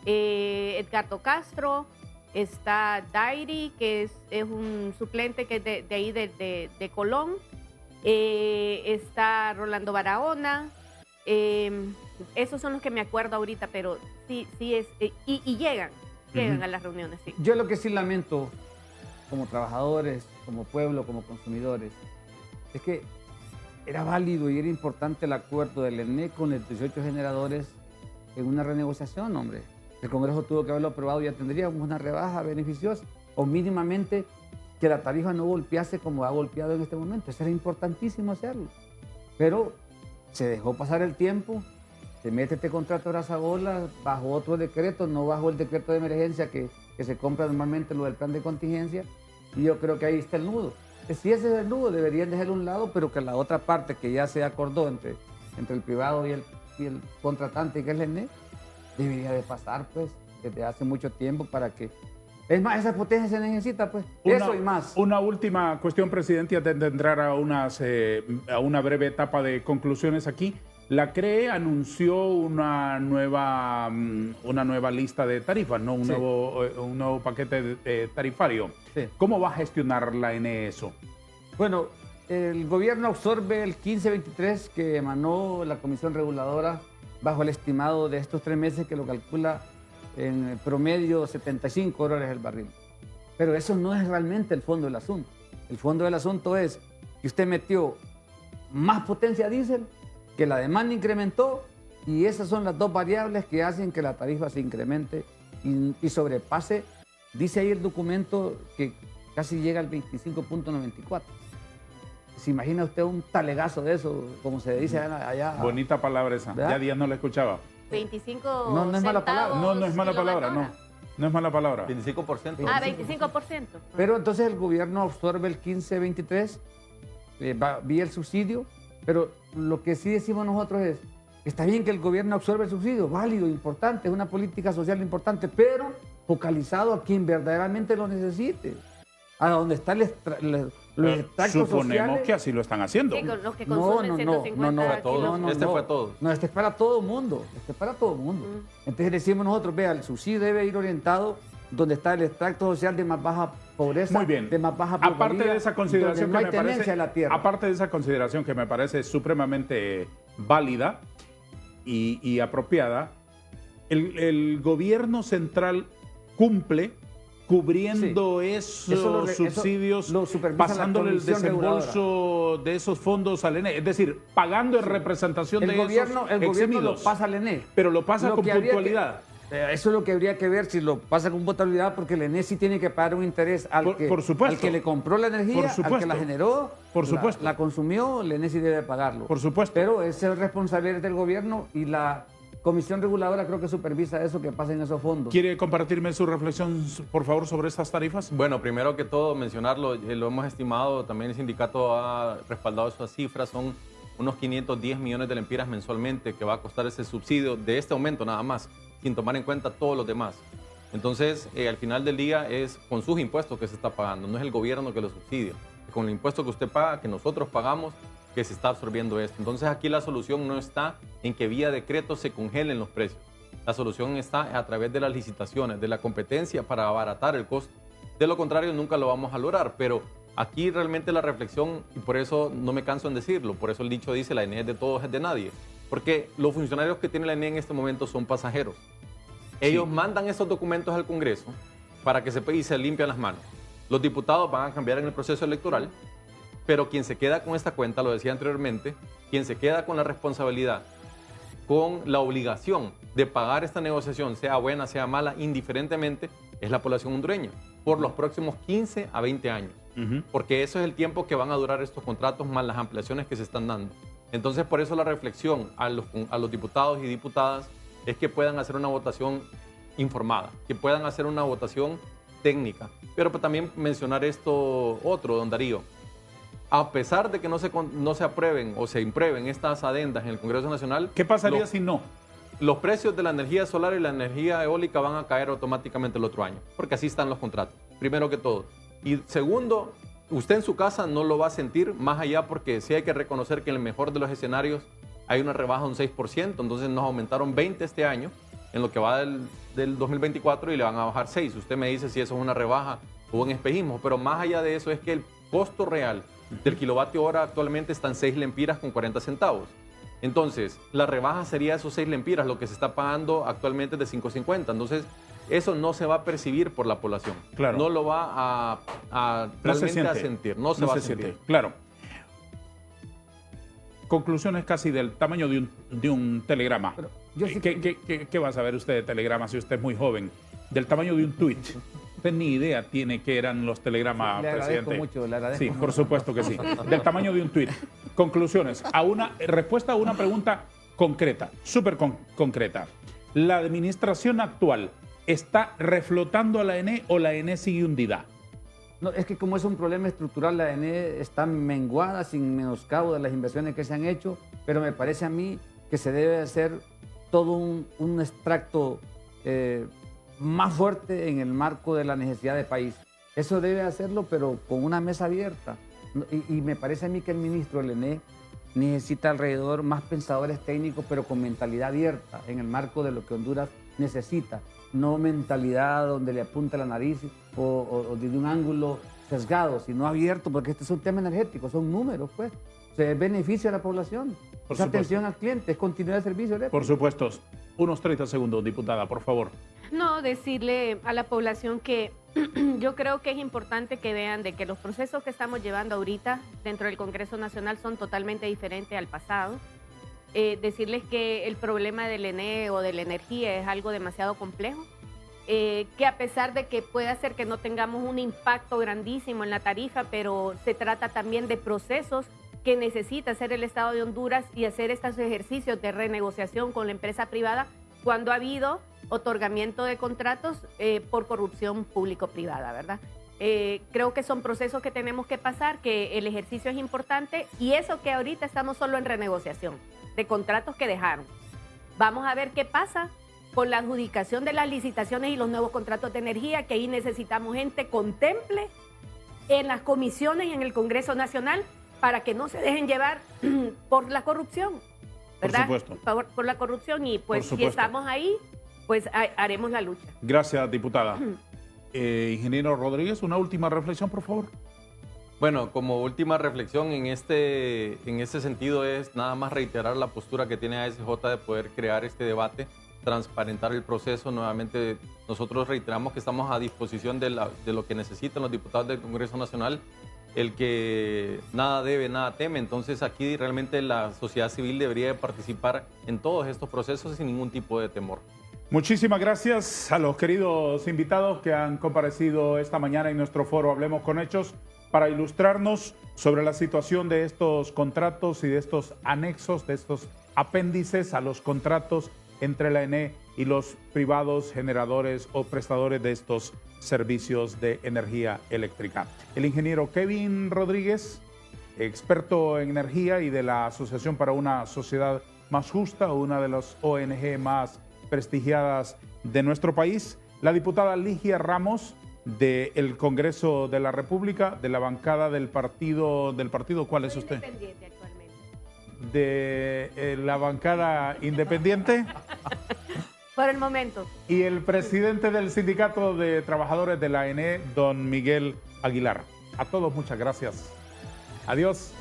Edgardo Castro, está Dairi, que es un suplente que es de ahí de Colón, está Rolando Barahona, esos son los que me acuerdo ahorita, pero sí es, y llegan a las reuniones, sí. Yo lo que sí lamento como trabajadores, como pueblo, como consumidores, es que era válido y era importante el acuerdo del ENE con los 18 generadores en una renegociación, hombre. El Congreso tuvo que haberlo aprobado, ya tendríamos una rebaja beneficiosa, o mínimamente que la tarifa no golpease como ha golpeado en este momento. Eso era importantísimo hacerlo. Pero se dejó pasar el tiempo, se mete este contrato a razabola bajo otro decreto, no bajo el decreto de emergencia que se compra normalmente, lo del plan de contingencia, y yo creo que ahí está el nudo. Que si ese es el nudo, deberían dejarlo a un lado, pero que la otra parte que ya se acordó entre el privado y el contratante, que es el ENE, debería de pasar, pues, desde hace mucho tiempo para que... Es más, esa potencia se necesita, pues, eso y más. Una última cuestión, presidente, antes de entrar a una breve etapa de conclusiones aquí. La CRE anunció una nueva lista de tarifas, ¿no? Sí. Un nuevo paquete tarifario. Sí. ¿Cómo va a gestionar la ENE eso? Bueno, el gobierno absorbe el 1523 que emanó la Comisión Reguladora bajo el estimado de estos 3 meses, que lo calcula en promedio $75 el barril. Pero eso no es realmente el fondo del asunto. El fondo del asunto es que usted metió más potencia diésel, que la demanda incrementó, y esas son las dos variables que hacen que la tarifa se incremente y sobrepase. Dice ahí el documento que casi llega al 25.94. ¿Se imagina usted un talegazo de eso, como se dice allá? Bonita palabra esa. ¿Verdad? Ya días no la escuchaba. 25 No es mala palabra. centavos No es mala palabra, no. kilowatts-hora. No es mala palabra. 25%. Ah, 25%. Pero entonces el gobierno absorbe el 1523 vía el subsidio, pero lo que sí decimos nosotros es, está bien que el gobierno absorbe el subsidio, válido, importante, es una política social importante, pero focalizado a quien verdaderamente lo necesite, a donde están los extractos Suponemos sociales. que así lo están haciendo. Sí, con los que consumen 150 Para todos. kilos. Este fue todo. No, este es para todo el mundo. Este es para todo el mundo. Entonces decimos nosotros, vea, el subsidio debe ir orientado donde está el extracto social de más baja pobreza, Muy bien. de más baja Aparte plusvalía, de esa consideración donde no que hay me tenencia parece, de la tierra. aparte de esa consideración que me parece supremamente válida y apropiada, el gobierno central cumple cubriendo esos Eso subsidios, lo supervisa la pasándole el Comisión desembolso de esos fondos al ENE, es decir, pagando en representación de El gobierno esos lo eximidos. pasa al ENE. Pero lo pasa Lo con que habría puntualidad. Eso es lo que habría que ver si lo pasa con puntualidad, porque el ENE sí tiene que pagar un interés Por supuesto. al que le compró la energía, Por al que supuesto. la generó, Por supuesto. la consumió, el ENE sí debe pagarlo. Por supuesto. Pero esa es responsabilidad del gobierno y la Comisión Reguladora creo que supervisa eso, que pasa en esos fondos. ¿Quiere compartirme su reflexión, por favor, sobre estas tarifas? Bueno, primero que todo mencionarlo, lo hemos estimado, también el sindicato ha respaldado esas cifras, son unos 510 millones de lempiras mensualmente que va a costar ese subsidio de este aumento nada más, sin tomar en cuenta todos los demás. Entonces, al final del día es con sus impuestos que se está pagando, no es el gobierno que lo subsidia, es con el impuesto que usted paga, que nosotros pagamos, que se está absorbiendo esto. Entonces, aquí la solución no está en que vía decreto se congelen los precios. La solución está a través de las licitaciones, de la competencia para abaratar el costo. De lo contrario, nunca lo vamos a lograr, pero aquí realmente la reflexión, y por eso no me canso en decirlo, por eso el dicho dice, la ENE es de todos, es de nadie. porque los funcionarios que tiene la ENE en este momento son pasajeros. Ellos mandan esos documentos al Congreso para que y se limpian las manos. Los diputados van a cambiar en el proceso electoral, pero quien se queda con esta cuenta, lo decía anteriormente, quien se queda con la responsabilidad, con la obligación de pagar esta negociación, sea buena, sea mala, indiferentemente, es la población hondureña, por los próximos 15 a 20 años. Porque eso es el tiempo que van a durar estos contratos, más las ampliaciones que se están dando. Entonces, por eso la reflexión a los diputados y diputadas es que puedan hacer una votación informada, que puedan hacer una votación técnica. Pero también mencionar esto otro, don Darío. A pesar de que no se aprueben o se imprueben estas adendas en el Congreso Nacional... ¿Qué pasaría si no? Los precios de la energía solar y la energía eólica van a caer automáticamente el otro año, porque así están los contratos, primero que todo. Y segundo, usted en su casa no lo va a sentir más allá, porque sí hay que reconocer que en el mejor de los escenarios hay una rebaja de un 6%, entonces nos aumentaron 20 este año, en lo que va del 2024, y le van a bajar 6. Usted me dice si eso es una rebaja o un espejismo, pero más allá de eso es que el costo real del kilovatio hora actualmente está en 6 lempiras con 40 centavos. Entonces, la rebaja sería esos 6 lempiras, lo que se está pagando actualmente es de 5.50. Entonces, eso no se va a percibir por la población. Claro. No lo va a realmente a sentir. No se va a sentir. Claro. Conclusiones casi del tamaño de un telegrama. Pero yo sí ¿Qué va a saber usted de telegrama si usted es muy joven? Del tamaño de un tweet. Usted ni idea tiene qué eran los telegramas, le agradezco presidente. mucho, le agradezco Sí, mucho. por supuesto que sí. Del tamaño de un tweet. Conclusiones. Respuesta a una pregunta concreta, súper concreta. ¿La administración actual está reflotando a la ENE o la ENE sigue hundida? No, es que como es un problema estructural, la ENE está menguada sin menoscabo de las inversiones que se han hecho, pero me parece a mí que se debe hacer todo un extracto más fuerte en el marco de la necesidad de país. Eso debe hacerlo, pero con una mesa abierta. Y me parece a mí que el ministro del ENE necesita alrededor más pensadores técnicos, pero con mentalidad abierta en el marco de lo que Honduras necesita. No mentalidad donde le apunta la nariz o desde un ángulo sesgado, sino abierto, porque este es un tema energético, son números, pues. Se beneficia a la población. Es atención al cliente, es continuidad de servicio eléctrico. Por supuesto. Unos 30 segundos, diputada, por favor. No, decirle a la población que yo creo que es importante que vean de que los procesos que estamos llevando ahorita dentro del Congreso Nacional son totalmente diferentes al pasado. Decirles que el problema del ENE o de la energía es algo demasiado complejo, que a pesar de que puede hacer que no tengamos un impacto grandísimo en la tarifa, pero se trata también de procesos que necesita hacer el Estado de Honduras y hacer estos ejercicios de renegociación con la empresa privada cuando ha habido otorgamiento de contratos por corrupción público-privada, ¿verdad? Creo que son procesos que tenemos que pasar, que el ejercicio es importante y eso que ahorita estamos solo en renegociación de contratos que dejaron. Vamos a ver qué pasa con la adjudicación de las licitaciones y los nuevos contratos de energía, que ahí necesitamos gente contemple en las comisiones y en el Congreso Nacional para que no se dejen llevar por la corrupción, ¿verdad? Por supuesto. Por la corrupción y pues si estamos ahí, pues haremos la lucha. Gracias, diputada. Ingeniero Rodríguez, una última reflexión, por favor. Bueno, como última reflexión en este sentido es nada más reiterar la postura que tiene ASJ de poder crear este debate, transparentar el proceso. Nuevamente, nosotros reiteramos que estamos a disposición de lo que necesitan los diputados del Congreso Nacional, el que nada debe, nada teme. Entonces aquí realmente la sociedad civil debería de participar en todos estos procesos sin ningún tipo de temor. Muchísimas gracias a los queridos invitados que han comparecido esta mañana en nuestro foro Hablemos con Hechos para ilustrarnos sobre la situación de estos contratos y de estos anexos, de estos apéndices a los contratos entre la ENE y los privados generadores o prestadores de estos servicios de energía eléctrica. El ingeniero Kevin Rodríguez, experto en energía y de la Asociación para una Sociedad Más Justa, una de las ONG más prestigiadas de nuestro país. La diputada Ligia Ramos, del Congreso de la República, de la bancada del partido, ¿cuál es usted? Independiente actualmente. De la bancada independiente. Por el momento. Y el presidente del Sindicato de Trabajadores de la ENE, don Miguel Aguilar. A todos muchas gracias. Adiós.